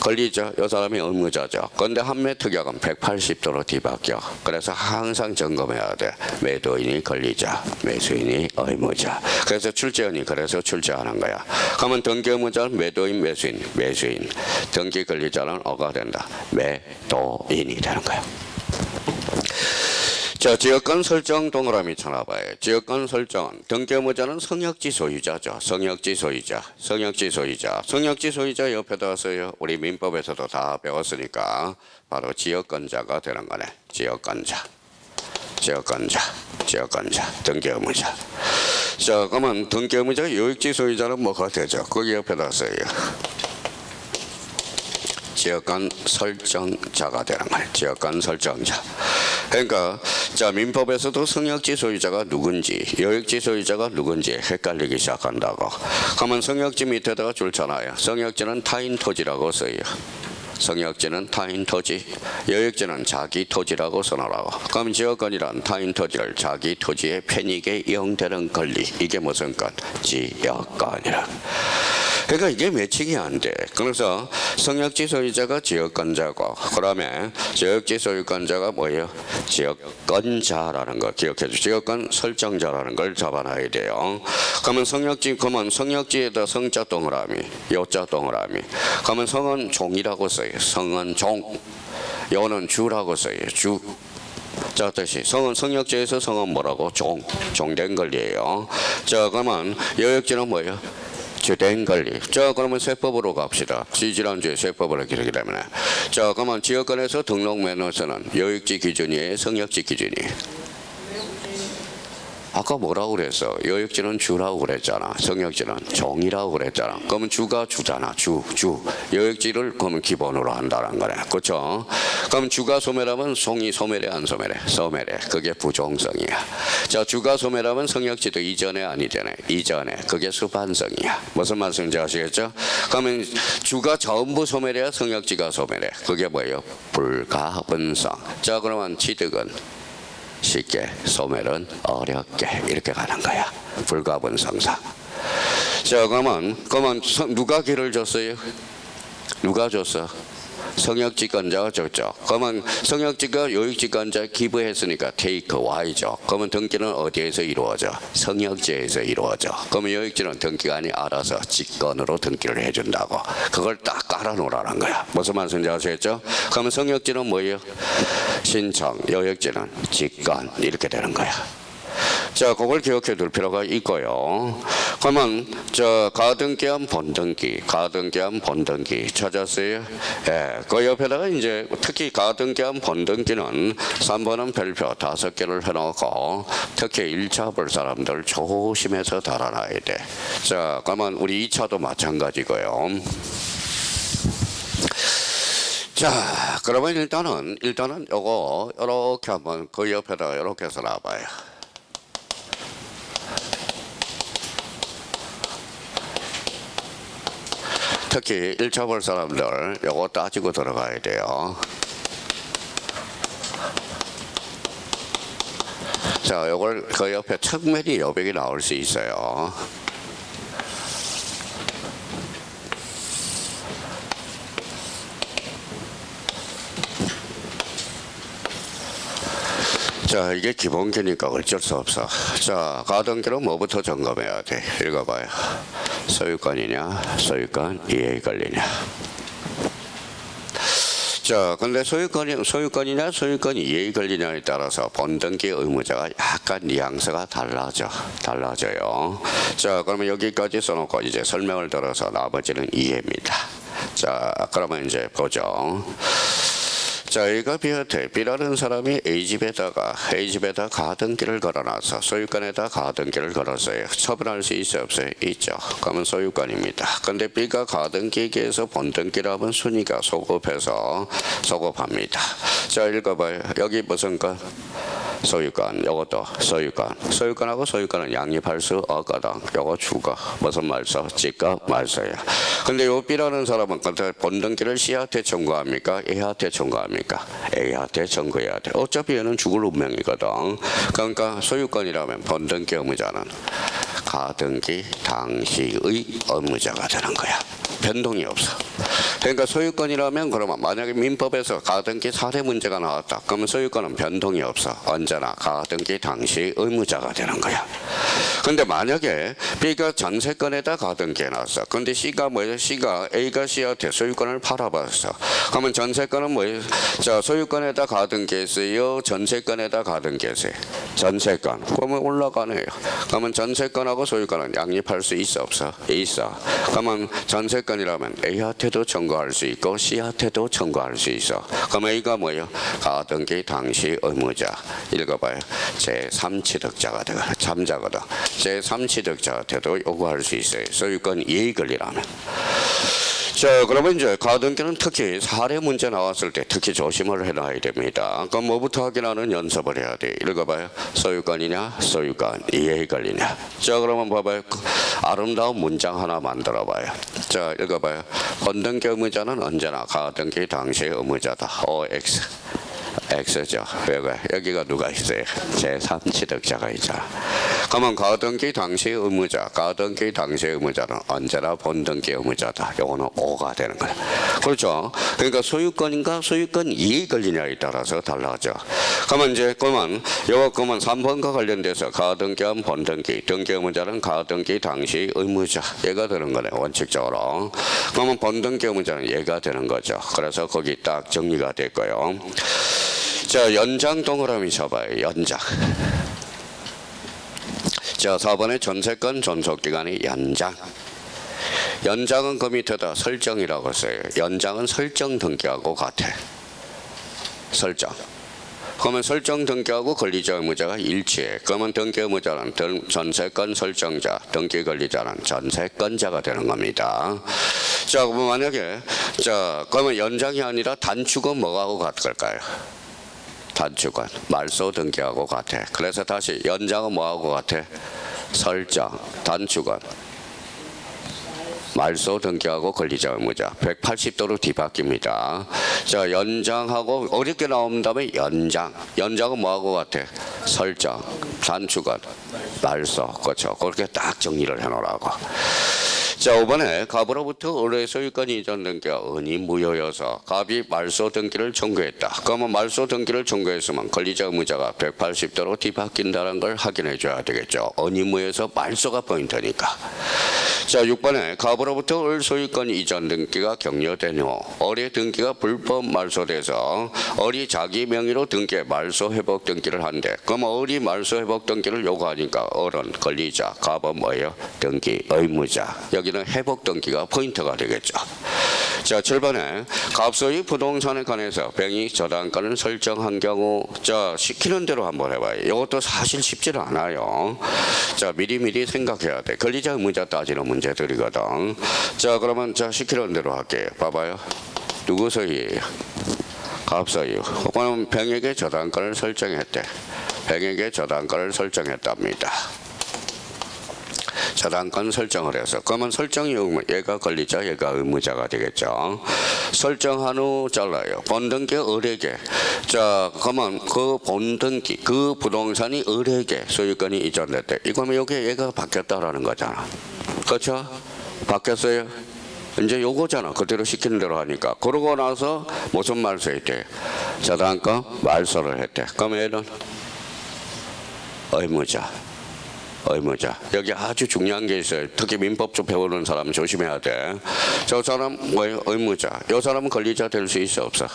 권리자. 요 사람이 의무자죠. 그런데 한매 특약은 180도로 뒤바뀌어. 그래서 항상 점검해야 돼. 매도인이 권리자, 매수인이 의무자. 그래서 출제원이 그래서 출제하는 거야. 그러면 등기 의무자는 매도인, 매수인. 등기 권리자는 어가 된다. 매도인이 되는 거야. 자, 지역권 설정 동그라미 쳐놔봐요. 지역권 설정은 등기 의무자는 성역지 소유자죠. 성역지 소유자. 성역지 소유자 옆에다 써요. 우리 민법에서도 다 배웠으니까 바로 지역권자가 되는 거네. 지역권자. 등기 의무자. 자, 그러면 등기 의무자 요역지 소유자는 뭐가 되죠? 거기 옆에다 써요. 지역권 설정자가 되는 거예요. 지역권 설정자. 그러니까 자 민법에서도 성역지 소유자가 누군지 요역지 소유자가 누군지 헷갈리기 시작한다고. 그러면 성역지 밑에다가 줄잖아요. 성역지는 타인 토지라고 써요. 성역지는 타인 토지, 요역지는 자기 토지라고 써놓으라고. 그럼 지역권이란 타인 토지를 자기 토지의 편익에 이용되는 권리. 이게 무슨 권? 지역권이라. 그러니까 이게 매칭이 안 돼. 그래서 성역지 소유자가 지역권자고, 그다음에 지역지 소유권자가 뭐예요? 지역권자라는 거 기억해 주세요. 지역권 설정자라는 걸 잡아놔야 돼요. 그러면 성역지에다 성자 동그라미, 요자 동그라미. 그러면 성은 종이라고 써요. 성은 종. 요는 주라고 써요. 주. 자, 다시 성역지에서 성은 뭐라고? 종된 권리예요. 자, 그러면 요역지는 뭐예요? 주된 권리. 자, 그러면 세법으로 갑시다. 지지난주에 세법으로 기록이 되면. 자, 그러면 지역권에서 등록 매너서는 요역지 기준이에요? 성역지 기준이에요? 아까 뭐라고 그랬어? 요역지는 주라고 그랬잖아. 성역지는 종이라고 그랬잖아. 그러면 주가 주잖아. 주. 요역지를 그러면 기본으로 한다는 거네. 그렇죠? 그럼 주가 소멸하면 송이 소멸해 안 소멸해? 소멸해. 그게 부종성이야. 자, 주가 소멸하면 성역지도 이전에 아니잖아요. 이전에. 그게 수반성이야. 무슨 말씀인지 아시겠죠? 그러면 주가 전부 소멸해야 성역지가 소멸해. 그게 뭐예요? 불가분성. 자, 그러면 취득은 쉽게, 소멸은 어렵게 이렇게 가는 거야. 불가분성상. 자, 그러면 누가 길을 줬어요? 누가 줬어? 성역지권자가 줬죠. 그러면 성역지가 요역지권자에 기부했으니까 take Y죠. 그러면 등기는 어디에서 이루어져? 성역지에서 이루어져. 그러면 요역지는 등기관이 알아서 직권으로 등기를 해준다고. 그걸 딱 깔아놓으라는 거야. 무슨 말씀인지 아시겠죠? 그러면 성역지는 뭐예요? 신청, 요역지는 직권 이렇게 되는 거야. 자, 그걸 기억해 둘 필요가 있고요. 그러면 저 가등기한 본등기, 가등기한 본등기 찾았어요? 예, 그 옆에다가 이제 특히 가등기한 본등기는 3번은 별표 5개를 해놓고 특히 1차 볼 사람들 조심해서 달아놔야 돼. 자, 그러면 우리 2차도 마찬가지고요. 자, 그러면 일단은 요거 이렇게 한번 그 옆에다가 이렇게 해서 놔봐요. 특히 1차 볼 사람들 요거 따지고 들어가야 돼요. 자, 요걸 그 옆에 측면이 여백이 나올 수 있어요. 자, 이게 기본기니까 어쩔 수 없어. 자, 가등기는 뭐부터 점검해야 돼? 읽어봐요. 소유권이냐, 소유권 이해의 권리냐. 자, 근데 소유권이냐, 소유권 이해의 권리냐에 따라서 본등기 의무자가 약간 뉘앙스가 달라져요. 자, 그러면 여기까지 써놓고 이제 설명을 들어서 나머지는 이해입니다. 자, 그러면 이제 보죠. 자, A가 B한테 B라는 사람이 A집에다가 가등기를 걸어놔서 소유권에다 가등기를 걸었어요. 처분할 수 있어요, 없어요? 있죠. 그러면 소유권입니다. 근데 B가 가등기에서 본등기라면 순위가 소급합니다. 자, 읽어봐요. 여기 무슨 건? 소유권, 요것도 소유권하고 소유권은 양립할 수 없거든. 요거 주거, 무슨 말소? 지가 말소야. 근데 요 B라는 사람은 본등기를 C한테 청구합니까? A한테 청구합니까? A한테 청구해야 돼. 어차피 얘는 죽을 운명이거든. 그러니까 소유권이라면 본등기 의무자는 가등기 당시의 의무자가 되는 거야. 변동이 없어. 그러니까 소유권이라면 그러면 만약에 민법에서 가등기 사례 문제가 나왔다. 그러면 소유권은 변동이 없어. 언제나 가등기 당시 의무자가 되는 거야. 근데 만약에 B가 전세권에다 가등기 해놨어. 근데 C가 뭐예요? A가 C한테 소유권을 팔아봤어. 그러면 전세권은 뭐예요? 자, 소유권에다 가등기 했어요? 전세권에다 가등기 했어요? 전세권. 그러면 올라가네요. 그러면 전세권하고 소유권은 양립할 수 있어, 없어? 있어. 그러면 전세권이라면 A한테도 청구할 수 있고 C한테도 청구할 수 있어. 그럼 A가 뭐예요? 가등기 당시 의무자. 읽어봐요. 제3취득자가 되고 잠자거든. 제3취득자한테도 요구할 수 있어요. 소유권 이해의 권리라면. 자, 그러면 이제 가등기는 특히 사례 문제 나왔을 때 특히 조심을 해놔야 됩니다. 그럼 뭐부터 확인하는 연습을 해야 돼. 읽어봐요. 소유권이냐, 소유권 이해의 권리냐. 자, 그러면 봐봐요. 아름다운 문장 하나 만들어봐요. 자, 읽어봐요. 본등기 의무자는 언제나 가등기 당시의 의무자다. OX. X죠. 여기가 누가 있어요? 제3취득자가 있잖아. 그러면 가등기 당시 의무자, 가등기 당시 의무자는 언제나 본등기 의무자다. 요거는 O가 되는 거야. 그렇죠? 그러니까 소유권인가 소유권 이익 권리냐에 따라서 달라져. 그러면 이제 그러면 3번과 관련돼서 가등기와 본등기, 등기 의무자는 가등기 당시 의무자 얘가 되는 거네. 원칙적으로. 그러면 본등기 의무자는 얘가 되는 거죠. 그래서 거기 딱 정리가 됐고요. 자, 연장 동그라미 쳐봐요. 연장. 자, 4번의 전세권 존속기간이 연장. 연장은 그 밑에다 설정이라고 써요. 연장은 설정 등기하고 같아. 설정. 그러면 설정 등기하고 권리자 의무자가 일치해. 그러면 등기 의무자는 전세권 설정자, 등기 권리자는 전세권자가 되는 겁니다. 자, 그러면 만약에 그러면 연장이 아니라 단축은 뭐하고 같을까요? 단축은 말소 등기하고 같아. 그래서 다시 연장은 뭐하고 같아? 설정. 단축은 말소 등기하고 권리자 의무자 180도로 뒤바뀝니다. 자, 연장하고 어렵게 나온 다음에 연장은 뭐하고 같아? 설정. 단축은 말소. 그렇죠. 그렇게 딱 정리를 해놓으라고. 자, 자, 5번에 갑으로부터 을의 소유권 이전 등기가 은이 무효여서 갑이 말소 등기를 청구했다. 그러면 말소 등기를 청구했으면 권리자 의무자가 180도로 뒤바뀐다는 걸 확인해 줘야 되겠죠. 은이 무효여서 말소가 포인트니까. 자, 6번에 갑으로부터 을 소유권 이전 등기가 격려된 후 을의 등기가 불법 말소돼서 을이 자기 명의로 등기해 말소 회복 등기를 한대. 그럼 을이 말소 회복 등기를 요구하니까 을은 권리자, 갑은 뭐예요? 등기 의무자. 여기는 회복 등기가 포인트가 되겠죠. 자, 7번에 갑소유 부동산에 관해서 병이 저당권을 설정한 경우, 자, 시키는 대로 한번 해봐요. 이것도 사실 쉽지는 않아요. 자, 미리미리 생각해야 돼. 권리자 의무자 따지는 문제들이거든. 자, 그러면 자, 시키는 대로 할게요. 봐봐요. 누구 소유예요? 갑소유. 그럼 병에게 저당권을 설정했대. 병에게 저당권을 설정했답니다. 저당권 설정을 해서 그러면 설정이 얘가 권리자, 얘가 의무자가 되겠죠. 설정한 후 잘라요. 본등기 을에게. 자, 그러면 그 본등기, 그 부동산이 을에게 소유권이 이전됐대. 이거면 여기 얘가 바뀌었다라는 거잖아. 그렇죠? 바뀌었어요. 이제 요거잖아. 그대로 시키는 대로 하니까. 그러고 나서 무슨 말소했대? 저당권 말소를 했대. 그럼 얘는 의무자. 의무자. 여기 아주 중요한 게 있어요. 특히 민법 좀 배우는 사람 조심해야 돼. 저 사람 뭐예요? 의무자. 이 사람은 권리자 될 수 있어 없어?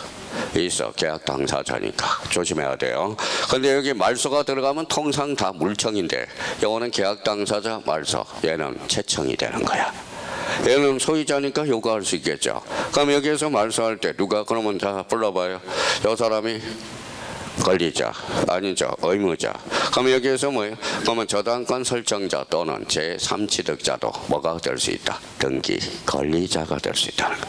있어. 계약 당사자니까 조심해야 돼요. 근데 여기 말소가 들어가면 통상 다 물청인데 이거는 계약 당사자 말소. 얘는 채청이 되는 거야. 얘는 소유자니까 요구할 수 있겠죠. 그럼 여기에서 말소할 때 누가 그러면 다 불러봐요. 이 사람이 권리자, 아니죠, 의무자. 그럼 여기에서 뭐예요? 그러면 저당권 설정자 또는 제3취득자도 뭐가 될 수 있다? 등기 권리자가 될 수 있다는 거.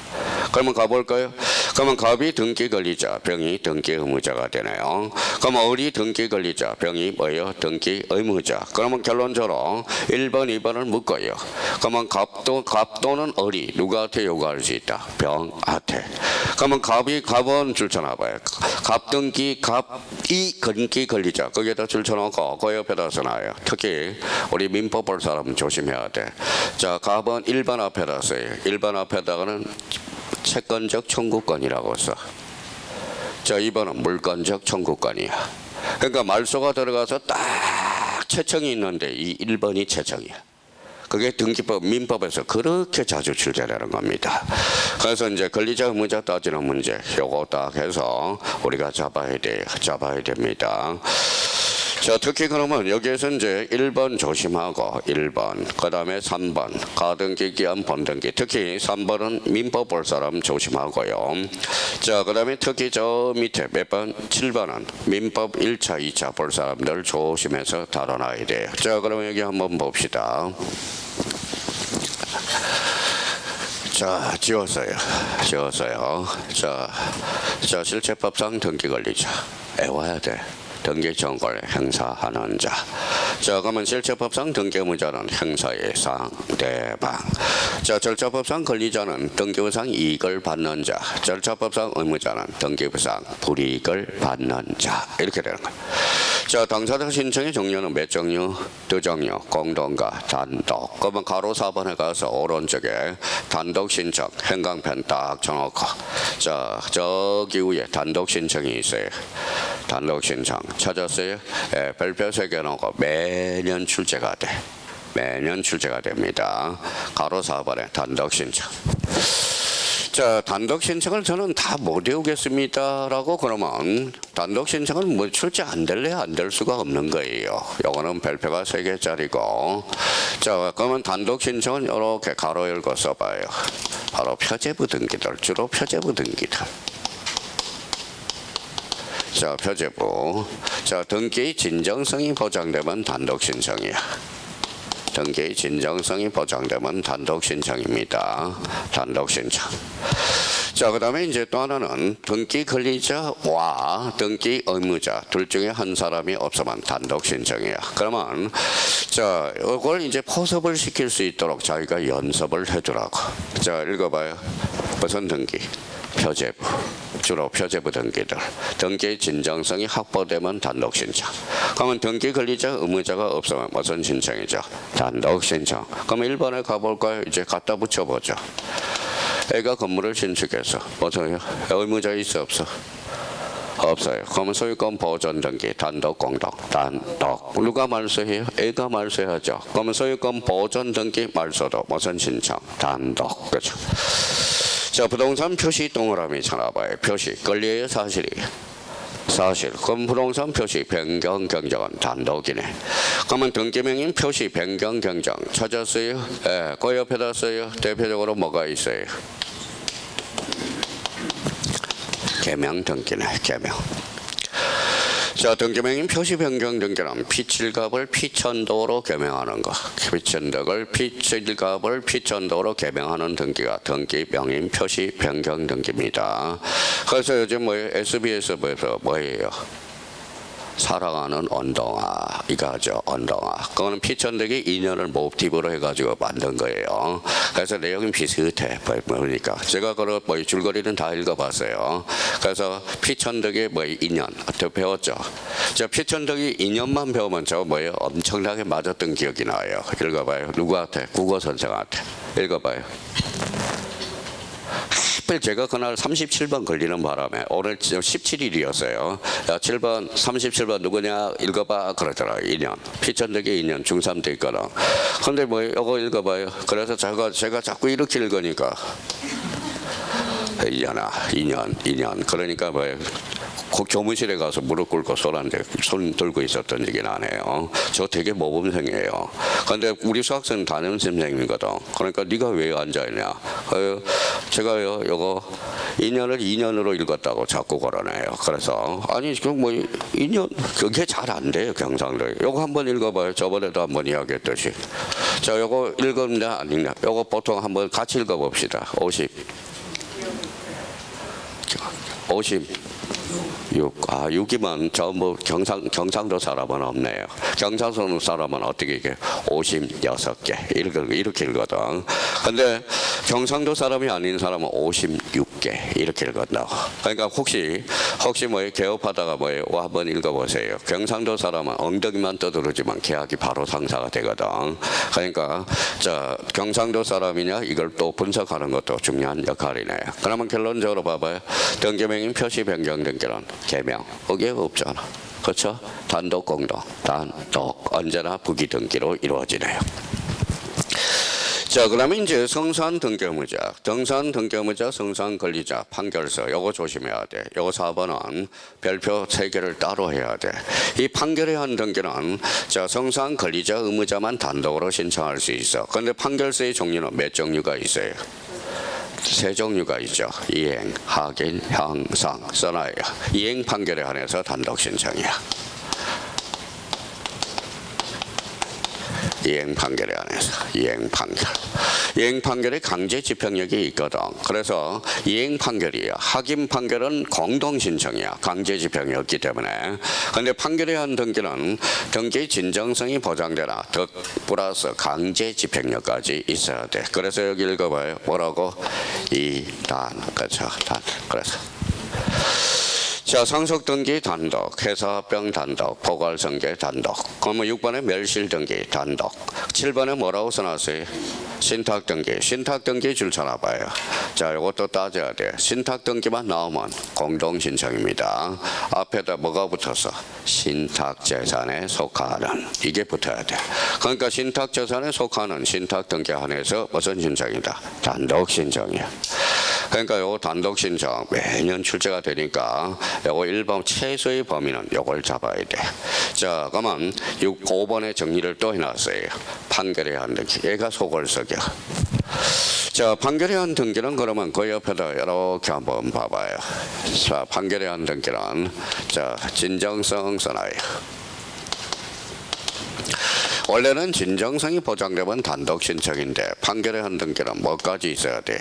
그러면 가볼까요? 그러면 갑이 등기 권리자, 병이 등기 의무자가 되네요. 그러면 을이 등기 권리자, 병이 뭐예요? 등기 의무자. 그러면 결론적으로 1번, 2번을 묶어요. 그러면 갑도는 을이 누구한테 요구할 수 있다? 병한테. 그러면 갑은 줄쳐놔봐요. 갑등기, 갑이 등기 권리자. 거기에다 줄쳐놓고 그 옆에다 써놔요. 특히 우리 민법 볼 사람은 조심해야 돼. 자, 갑은 1번 앞에다 써요. 1번 앞에다가는 채권적 청구권이라고 써. 자, 2번은 물권적 청구권이야. 그러니까 말소가 들어가서 딱 채청이 있는데 이 1번이 채청이야. 그게 등기법, 민법에서 그렇게 자주 출제되는 겁니다. 그래서 이제 권리자 의무자 따지는 문제, 요거 딱 해서 우리가 잡아야 됩니다. 자, 특히 그러면 여기에서 이제 1번 조심하고 1번, 그 다음에 3번, 가등기, 기한, 본등기. 특히 3번은 민법 볼 사람 조심하고요. 자, 그 다음에 특히 저 밑에 몇 번? 7번은 민법 1차, 2차 볼 사람들 조심해서 다뤄놔야 돼요. 자, 그러면 여기 한번 봅시다. 자, 지웠어요. 자, 실체법상 등기 권리자. 애워야 돼. 등기 정권을 행사하는 자. 자, 그러면 실체법상 등기 의무자는 행사의 상대방. 자, 절차법상 권리자는 등기부상 이익을 받는 자. 절차법상 의무자는 등기부상 불이익을 받는 자. 이렇게 되는 거예요. 자, 당사자 신청의 종류는 몇 종류? 두 종류. 공동과 단독. 그러면 가로 4번에 가서 오른쪽에 단독 신청 행강편 딱 쳐놓고, 자, 저기 위에 단독 신청이 있어요. 단독 신청 찾았어요? 예, 별표 3개 놓고 매년 출제가 돼. 매년 출제가 됩니다. 가로 4번에 단독 신청. 자, 단독 신청을 저는 다 못 외우겠습니다라고 그러면 단독 신청은 뭐 출제 안 될래 안 될 수가 없는 거예요. 요거는 별표가 3개짜리고. 자, 그러면 단독 신청은 이렇게 가로 열고 써봐요. 바로 표제부 등기들, 주로 표제부 등기들. 자, 표제부. 자, 등기의 진정성이 보장되면 단독 신청이야. 등기의 진정성이 보장되면 단독 신청입니다. 단독 신청. 자, 그 다음에 이제 또 하나는 등기 권리자와 등기 의무자 둘 중에 한 사람이 없으면 단독 신청이야. 그러면 자, 이걸 이제 포섭을 시킬 수 있도록 자기가 연습을 해두라고. 자, 읽어봐요. 무슨 등기? 표제부. 주로 표제부 등기들. 등기 진정성이 확보되면 단독 신청. 그러면 등기 권리자 의무자가 없으면 무슨 신청이죠? 단독 신청. 그럼 1번에 가볼까요? 이제 갖다 붙여보죠. 애가 건물을 신축해서 무슨 의무자 있어 없어? 없어요. 그러면 소유권 보존 등기 단독 공동 단독. 누가 말소해요? 애가 말소하죠. 그러면 소유권 보존 등기 말소도 무슨 신청? 단독. 그렇죠. 자, 부동산 표시 동그라미 찾아봐요. 표시 권리예요, 사실이에요? 사실. 그럼 부동산 표시 변경 경정은 단독이네. 그러면 등기명인 표시 변경 경정 찾았어요? 예, 그 옆에다 써요. 대표적으로 뭐가 있어요? 개명 등기네. 개명. 자, 등기명인 표시 변경 등기는 피칠갑을 피천도로 개명하는 거. 피천덕을 피칠갑을 피천도로 개명하는 등기가 등기명인 표시 변경 등기입니다. 그래서 요즘 뭐예요? SBS에서 뭐예요? 사랑하는 언동아 이거죠. 언동아. 그거는 피천덕이 인연을 모티브로 해가지고 만든 거예요. 그래서 내용이 비슷해 보니까 제가 그런 뭐 줄거리는 다 읽어봤어요. 그래서 피천덕의 뭐 인연 또 배웠죠. 저 피천덕이 인연만 배우면 저 뭐예요? 엄청나게 맞았던 기억이 나요. 읽어봐요. 누구한테? 국어 선생한테. 읽어봐요. 하필 제가 그날 37번 걸리는 바람에 오늘 17일이었어요. 야, 7번 37번 누구냐 읽어봐 그러더라. 인연 피천덕의 인연 중3 때 있거든. 근데 뭐 이거 읽어봐요. 그래서 제가 자꾸 이렇게 읽으니까 인연 그러니까 뭐예요. 교무실에 가서 무릎 꿇고 손 들고 있었던 얘기 나네요. 저 되게 모범생이에요. 근데 우리 수학생 담임 선생님이거든. 그러니까 네가 왜 앉아있냐? 제가요 이거 인연을 2년으로 읽었다고 자꾸 그러네요. 그래서 아니 지금 뭐 2년 그게 잘 안 돼요. 경상도. 이거 한번 읽어봐요. 저번에도 한번 이야기했듯이. 자 이거 읽었냐 안 읽냐? 이거 보통 한번 같이 읽어봅시다. 6이면 전부 경상도 사람은 없네요. 경상도 사람은 어떻게 이게 56개 이렇게 읽거든. 근데 경상도 사람이 아닌 사람은 56개 이렇게 읽었다고. 그러니까 혹시 뭐 개업하다가 뭐예요? 한번 읽어보세요. 경상도 사람은 엉덩이만 떠들지만 계약이 바로 상사가 되거든. 그러니까 자 경상도 사람이냐 이걸 또 분석하는 것도 중요한 역할이네요. 그러면 결론적으로 봐봐요. 등기명인 표시 변경 등기는 개명 거기에 없잖아. 그렇죠? 단독 공동 단독 언제나 부기 등기로 이루어지네요. 자 그러면 이제 성산 등기의무자, 등산 등기의무자, 성산 권리자, 판결서 요거 조심해야 돼. 요거 4번은 별표 3개를 따로 해야 돼. 이 판결에 한 등기는 자 성산 권리자 의무자만 단독으로 신청할 수 있어. 그런데 판결서의 종류는 몇 종류가 있어요? 3종류가 있죠. 이행, 확인, 형성, 써놔요. 이행 판결에 한해서 단독 신청이야. 이행 판결에 한해서 이행 판결에 강제 집행력이 있거든. 그래서 이행 판결이야. 확인 판결은 공동 신청이야. 강제 집행이 없기 때문에. 근데 판결에 한 등기는 등기 진정성이 보장되나 더 플러스 강제 집행력까지 있어야 돼. 그래서 여기 읽어봐요. 뭐라고? 그렇죠. 그래서 자, 상속등기 단독, 회사합병 단독, 포괄성계 단독. 그러면 6번에 멸실등기 단독. 7번에 뭐라고 써놨어요? 신탁등기. 신탁등기 줄 찾아봐요. 자, 이것도 따져야 돼. 신탁등기만 나오면 공동신청입니다. 앞에다 뭐가 붙어서? 신탁재산에 속하는. 이게 붙어야 돼. 그러니까 신탁재산에 속하는 신탁등기 안에서 무슨 신청이다? 단독 신청이야. 그러니까 요거 단독 신청 매년 출제가 되니까 요거 1번 최소의 범위는 요걸 잡아야 돼. 자, 그러면 5번에 정리를 또 해놨어요. 판결에 한 등기. 얘가 소골석이야. 자, 판결에 한 등기는 그러면 그 옆에다 이렇게 한번 봐봐요. 자, 판결에 한 등기는 자, 진정성 써놔요. 원래는 진정성이 보장되면 단독 신청인데 판결에 한 등기는 뭐까지 있어야 돼?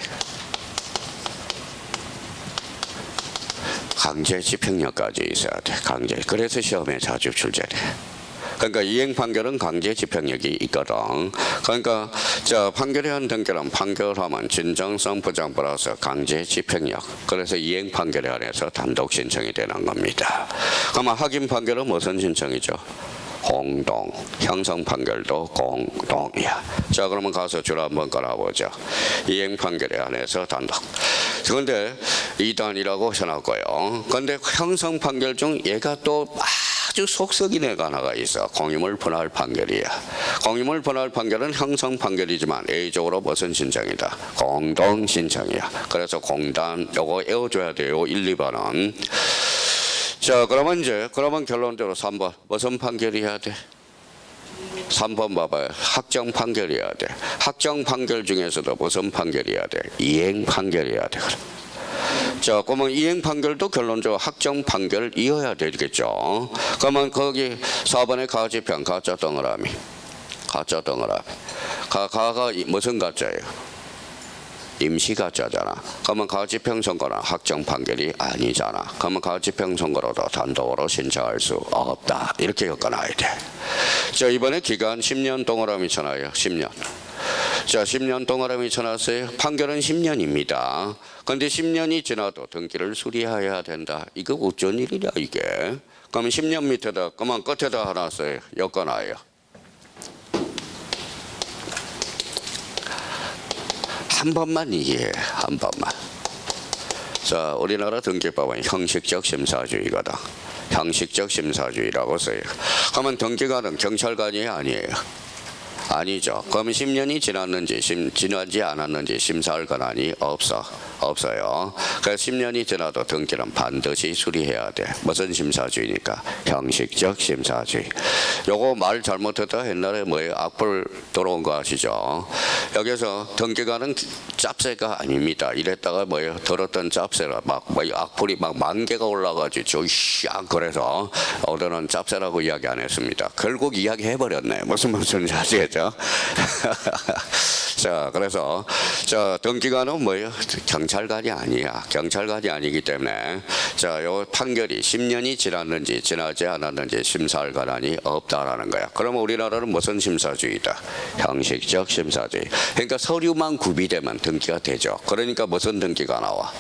강제 집행력까지 있어야 돼. 강제. 그래서 시험에 자주 출제돼. 그러니까 이행 판결은 강제 집행력이 있거든. 그러니까 자 판결이 한 등기는 판결하면 진정성 보장 플러스 강제 집행력. 그래서 이행 판결에 한해서 단독 신청이 되는 겁니다. 그러면 확인 판결은 무슨 신청이죠? 공동. 형성 판결도 공동이야. 자 그러면 가서 줄 한번 깔아보죠. 이행 판결에 한해서 단독. 그런데 2단이라고 해놨고요. 그런데 형성 판결 중 얘가 또 아주 속썩인 애가 하나가 있어. 공유물 분할 판결이야. 공유물 분할 판결은 형성 판결이지만 A적으로 무슨 신청이다? 공동 신청이야. 그래서 공단 요거 외워줘야 돼요. 1, 2번은. 자 그러면 결론적으로 3번 무슨 판결이어야 돼? 3번 봐봐요. 확정 판결이어야 돼. 확정 판결 중에서도 무슨 판결이어야 돼? 이행 판결이어야 돼. 자, 그러면 이행 판결도 결론적으로 확정 판결이어야 되겠죠. 그러면 거기 4번의 가지편 가짜 동그라미. 가짜 동그라미. 가가 무슨 가짜예요? 임시 가짜잖아. 그러면 가지평 선고는 확정 판결이 아니잖아. 그러면 가지평 선고로도 단독으로 신청할 수 없다. 이렇게 엮어놔야 돼. 자, 이번에 기간 10년 동그라미 쳐놔요. 10년. 자, 10년 동그라미 쳐놨어요. 판결은 10년입니다. 그런데 10년이 지나도 등기를 수리해야 된다. 이거 어쩐 일이냐 이게. 그러면 10년 밑에다 그만 끝에다 하나 써요. 엮어놔요. 한 번만 이해해. 한 번만. 자, 우리나라 등기법은 형식적 심사주의거든. 형식적 심사주의라고 써요. 그러면 등기관은 경찰관이 아니에요. 아니죠. 그럼 10년이 지났는지 지나지 않았는지 심사할 권한이 없어요. 그래서 10년이 지나도 등기는 반드시 수리해야 돼. 무슨 심사주의니까? 형식적 심사주의. 요거 말 잘못했다 옛날에 뭐예요? 악플 들어온 거 아시죠? 여기서 등기관은 짭새가 아닙니다. 이랬다가 뭐예요? 들었던 짭새라 막 뭐 악플이 막 10,000개가 올라가지고 저씨야 그래서 어른은 짭새라고 이야기 안 했습니다. 결국 이야기 해버렸네. 무슨 말인지 아시겠죠? 자, 그래서 자 등기관은 뭐예요? 경찰관이 아니야. 경찰관이 아니기 때문에 자, 요 판결이 10년이 지났는지 지나지 않았는지 심사할 권한이 없다라는 거야. 그러면 우리나라는 무슨 심사주의다? 형식적 심사주의. 그러니까 서류만 구비되면 등기가 되죠. 그러니까 무슨 등기가 나와?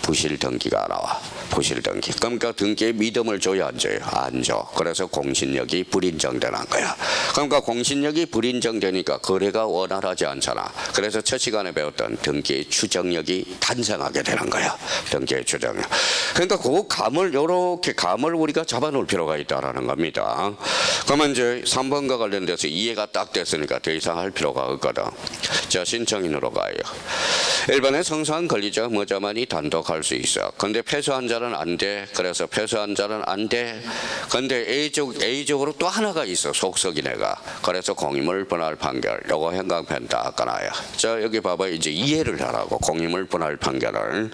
부실 등기가 나와. 부실 등기. 그러니까 등기에 믿음을 줘야 안 줘요? 안 줘. 그래서 공신력이 불인정되는 거야. 그러니까 공신력이 불인정되니까 거래가 원활하지 않잖아. 그래서 첫 시간에 배웠던 등기의 추정력이 탄생하게 되는 거야. 등기의 추정력. 그러니까 그 감을 이렇게 감을 우리가 잡아놓을 필요가 있다라는 겁니다. 그러면 이제 3번과 관련돼서 이해가 딱 됐으니까 더 이상 할 필요가 없거든. 자, 신청인으로 가요. 1번에 성사한 권리자가 뭐자만이 단독할 수 있어. 근데 패소한 자는 안 돼. 그래서 패소한 자는 안 돼. 근데 A적으로 또 하나가 있어. 속썩인 애가. 그래서 공유물 분할 판결. 요거 형광펜 다 꺼놔요. 자, 여기 봐봐. 이제 이해를 하라고. 공유물 분할 판결을.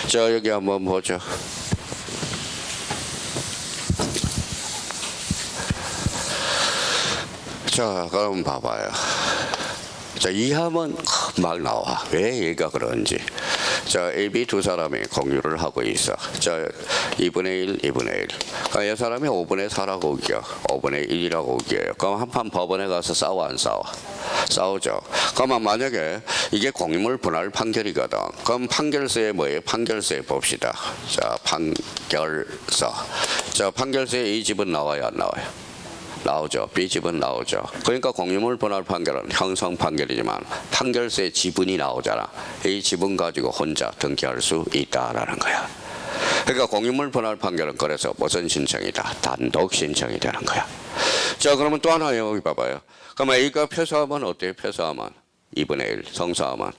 자, 여기 한번 보죠. 자, 그럼 봐봐요. 자, 이하면 막 나와. 왜 얘가 그런지. 자, A, B 두 사람이 공유를 하고 있어. 자, 2분의 1, 2분의 1. 그러니까 이 사람이 5분의 4라고 우겨. 5분의 1이라고 우겨요. 그럼 한판 법원에 가서 싸워 안 싸워? 싸우죠. 그러면 만약에 이게 공유물 분할 판결이거든. 그럼 판결서에 뭐예요? 판결서에 봅시다. 자, 판결서. 자, 판결서에 A 집은 나와요, 안 나와요? 나오죠. B집은 나오죠. 그러니까 공유물 분할 판결은 형성 판결이지만 판결서에 지분이 나오잖아. 이 지분 가지고 혼자 등기할 수 있다라는 거야. 그러니까 공유물 분할 판결은 그래서 무슨 신청이다? 단독 신청이 되는 거야. 자, 그러면 또 하나 여기 봐봐요. 그러면 A가 패소하면 어때요? 패소하면 2분의 1, 성사하면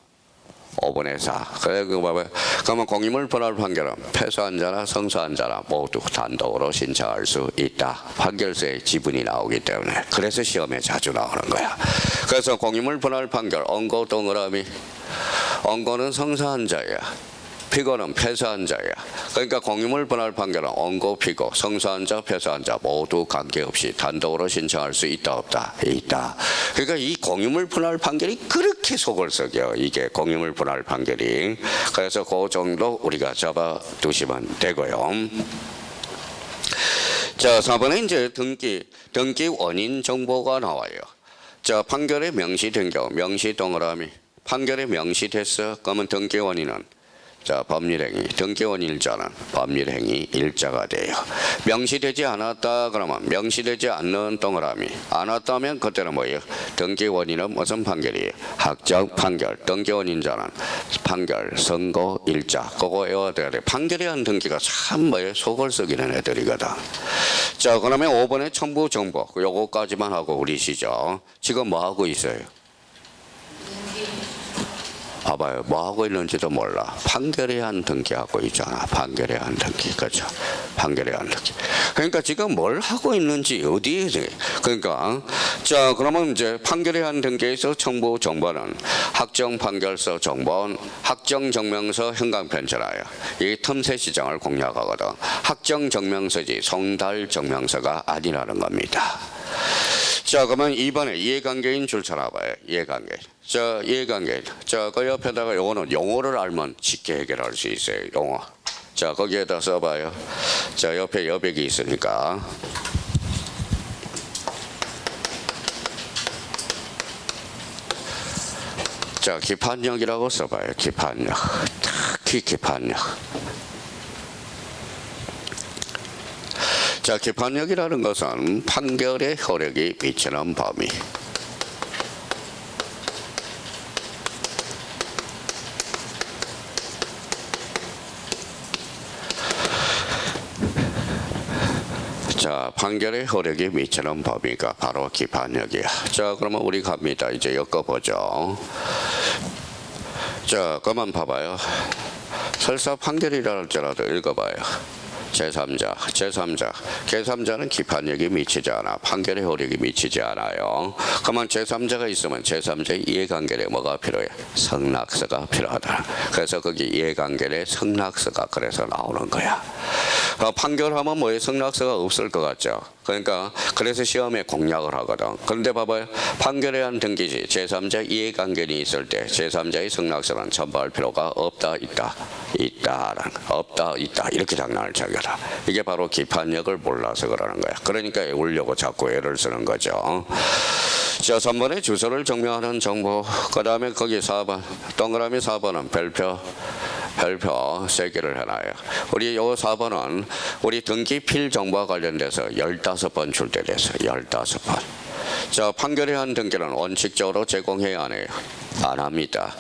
5분의 4. 그래, 그거 봐봐요. 그러면 공유물 분할 판결은 패소한 자나 성사한 자나 모두 단독으로 신청할 수 있다. 판결서에 지분이 나오기 때문에. 그래서 시험에 자주 나오는 거야. 그래서 공유물 분할 판결, 언고 동그라미. 언고는 성사한 자야. 피고는 패소한 자야. 그러니까 공유물 분할 판결은 언고, 피고, 성사한 자, 패소한 자 모두 관계없이 단독으로 신청할 수 있다 없다? 있다. 그러니까 이 공유물 분할 판결이 그렇게 속을 썩여. 이게 공유물 분할 판결이. 그래서 그 정도 우리가 잡아두시면 되고요. 자, 4번에 이제 등기 등기 원인 정보가 나와요. 자, 판결에 명시된 경우 명시 동그라미. 판결에 명시됐어. 그러면 등기 원인은 자, 법률행위, 등기원일자는 법률행위 일자가 돼요. 명시되지 않았다 그러면 명시되지 않는 동그라미. 안 왔다면 그때는 뭐예요? 등기원인은 무슨 판결이에요? 확정 판결. 등기원인자는 판결, 선고, 일자. 그거 외워야 돼. 판결에 한 등기가 참 뭐예요? 속을 썩이는 애들이거든. 자, 그러면 5번에 첨부 정보. 요거까지만 하고 우리시죠. 지금 뭐 하고 있어요? 봐봐요. 뭐 하고 있는지도 몰라. 판결에 한 등기하고 있잖아. 판결에 한 등기. 그죠? 판결에 한 등기. 그러니까 지금 뭘 하고 있는지 어디에 그러니까 자, 그러면 이제 판결에 한 등기에서 첨부 정보는 확정 판결서 정보는 확정 증명서 현강편지라요. 이 틈새 시장을 공략하거든. 확정 증명서지 송달 증명서가 아니라는 겁니다. 자, 그러면 2번에 이해관계인 줄 찾아봐요. 이해관계. 자, 이해관계. 자, 그 옆에다가 요거는 용어를 알면 쉽게 해결할 수 있어요. 용어. 자, 거기에다 써봐요. 자, 옆에 여백이 있으니까. 자, 기판력이라고 써봐요. 기판력. 특히 기판력. 자, 기판력이라는 것은 판결의 효력이 미치는 범위. 자, 판결의 효력이 미치는 범위가 바로 기판력이야. 자, 그러면 우리 갑니다. 이제 엮어보죠. 자, 그만 봐봐요. 설사 판결이라 할지라도 읽어봐요. 제3자, 제3자는 기판력이 미치지 않아. 판결의 효력이 미치지 않아요. 그러면 제3자가 있으면 제3자의 이해관계에 뭐가 필요해? 성락서가 필요하다. 그래서 거기 이해관계에 성락서가 그래서 나오는 거야. 판결하면 뭐에 성락서가 없을 것 같죠. 그러니까 그래서 시험에 공략을 하거든. 그런데 봐봐요. 판결에 한 등기지 제3자 이해관계는 있을 때 제3자의 성락서는 첨부할 필요가 없다, 있다. 없다, 있다. 이렇게 장난을 쳐거든. 이게 바로 기판력을 몰라서 그러는 거야. 그러니까 외우려고 자꾸 애를 쓰는 거죠. 자, 3번에 주소를 증명하는 정보. 그 다음에 거기 4번. 동그라미 4번은 별표 3개를 해놔요. 우리 요 4번은 우리 등기필 정보와 관련돼서 15번 출제돼서 15번. 자, 판결에 한 등기는 원칙적으로 제공해야 안 해요? 안 합니다.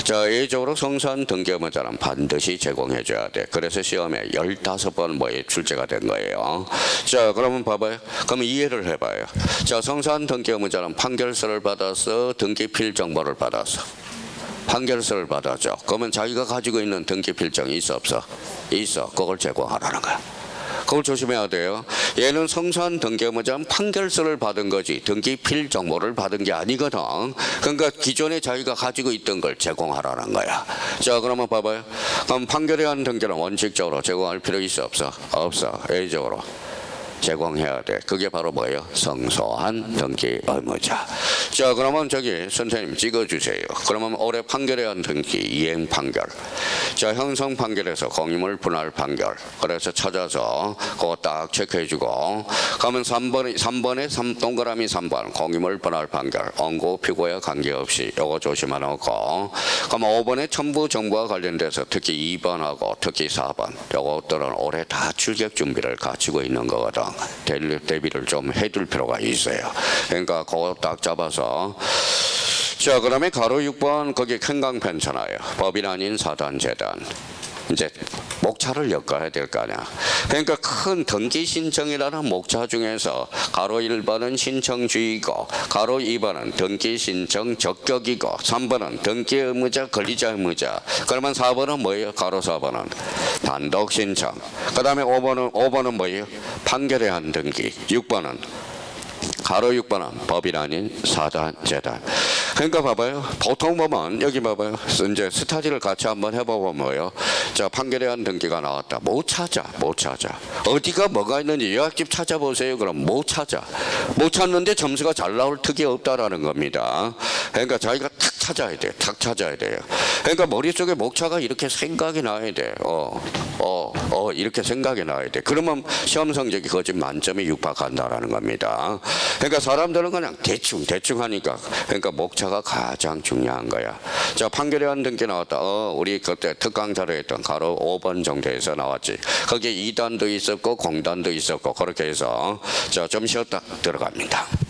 자, 예외적으로 성사한 등기 의무자는 반드시 제공해줘야 돼. 그래서 시험에 15번 뭐에 출제가 된 거예요. 자, 그러면 봐봐요. 그럼 이해를 해봐요. 자, 성사한 등기 의무자는 판결서를 받아서 등기필 정보를 받아서 판결서를 받아줘. 그러면 자기가 가지고 있는 등기 필정이 있어 없어? 있어. 그걸 제공하라는 거야. 그걸 조심해야 돼요. 얘는 성사한 등기 의무자는 판결서를 받은 거지 등기 필 정보를 받은 게 아니거든. 그러니까 기존에 자기가 가지고 있던 걸 제공하라는 거야. 자, 그러면 봐봐요. 그럼 판결에 한 등기는 원칙적으로 제공할 필요 있어 없어? 없어. 예외적으로 제공해야 돼. 그게 바로 뭐예요? 성소한 등기 의무자. 자, 그러면 저기 선생님 찍어주세요. 그러면 올해 판결에 한 등기 이행 판결. 자, 형성 판결에서 공유물 분할 판결. 그래서 찾아서 그거 딱 체크해주고. 그러면 3번에 동그라미 3번 공유물 분할 판결. 원고 피고에 관계없이 요거 조심하놓고. 그럼 5번에 첨부 정보와 관련돼서 특히 2번하고 특히 4번. 요것들은 올해 다 출격 준비를 갖추고 있는 거거든. 대비를 좀 해둘 필요가 있어요. 그러니까 그거 딱 잡아서. 자, 그다음에 가로 6번 거기 큰강편잖아요. 법인 아닌 사단 재단. 이제 목차를 엮어야 될 거 아니야. 그러니까 큰 등기 신청이라는 목차 중에서 가로 1번은 신청주의고 가로 2번은 등기 신청 적격이고 3번은 등기 의무자 권리자 의무자. 그러면 4번은 뭐예요? 가로 4번은 단독 신청. 그 다음에 5번은 뭐예요? 판결에 한 등기. 6번은 가로 6번은 법인 아닌 사단 재단. 그러니까 봐봐요. 보통 보면 여기 봐봐요. 이제 스타디를 같이 한번 해보면 뭐예요? 자, 판결에 한 등기가 나왔다. 못 찾아. 어디가 뭐가 있는지 요약집 찾아보세요. 그럼 못 찾아. 못 찾는데 점수가 잘 나올 턱이 없다라는 겁니다. 그러니까 자기가 탁 찾아야 돼. 탁 찾아야 돼요. 그러니까 머릿속에 목차가 이렇게 생각이 나야 돼. 이렇게 생각이 나야 돼. 그러면 시험 성적이 거짓 만점에 육박한다라는 겁니다. 그러니까 사람들은 그냥 대충 하니까 그러니까 목차가 가장 중요한 거야. 자, 판결에 한 등기 나왔다. 우리 그때 특강자로 했던 가로 5번 정도에서 나왔지. 거기에 2단도 있었고 공단도 있었고 그렇게 해서 자, 좀 쉬었다 들어갑니다.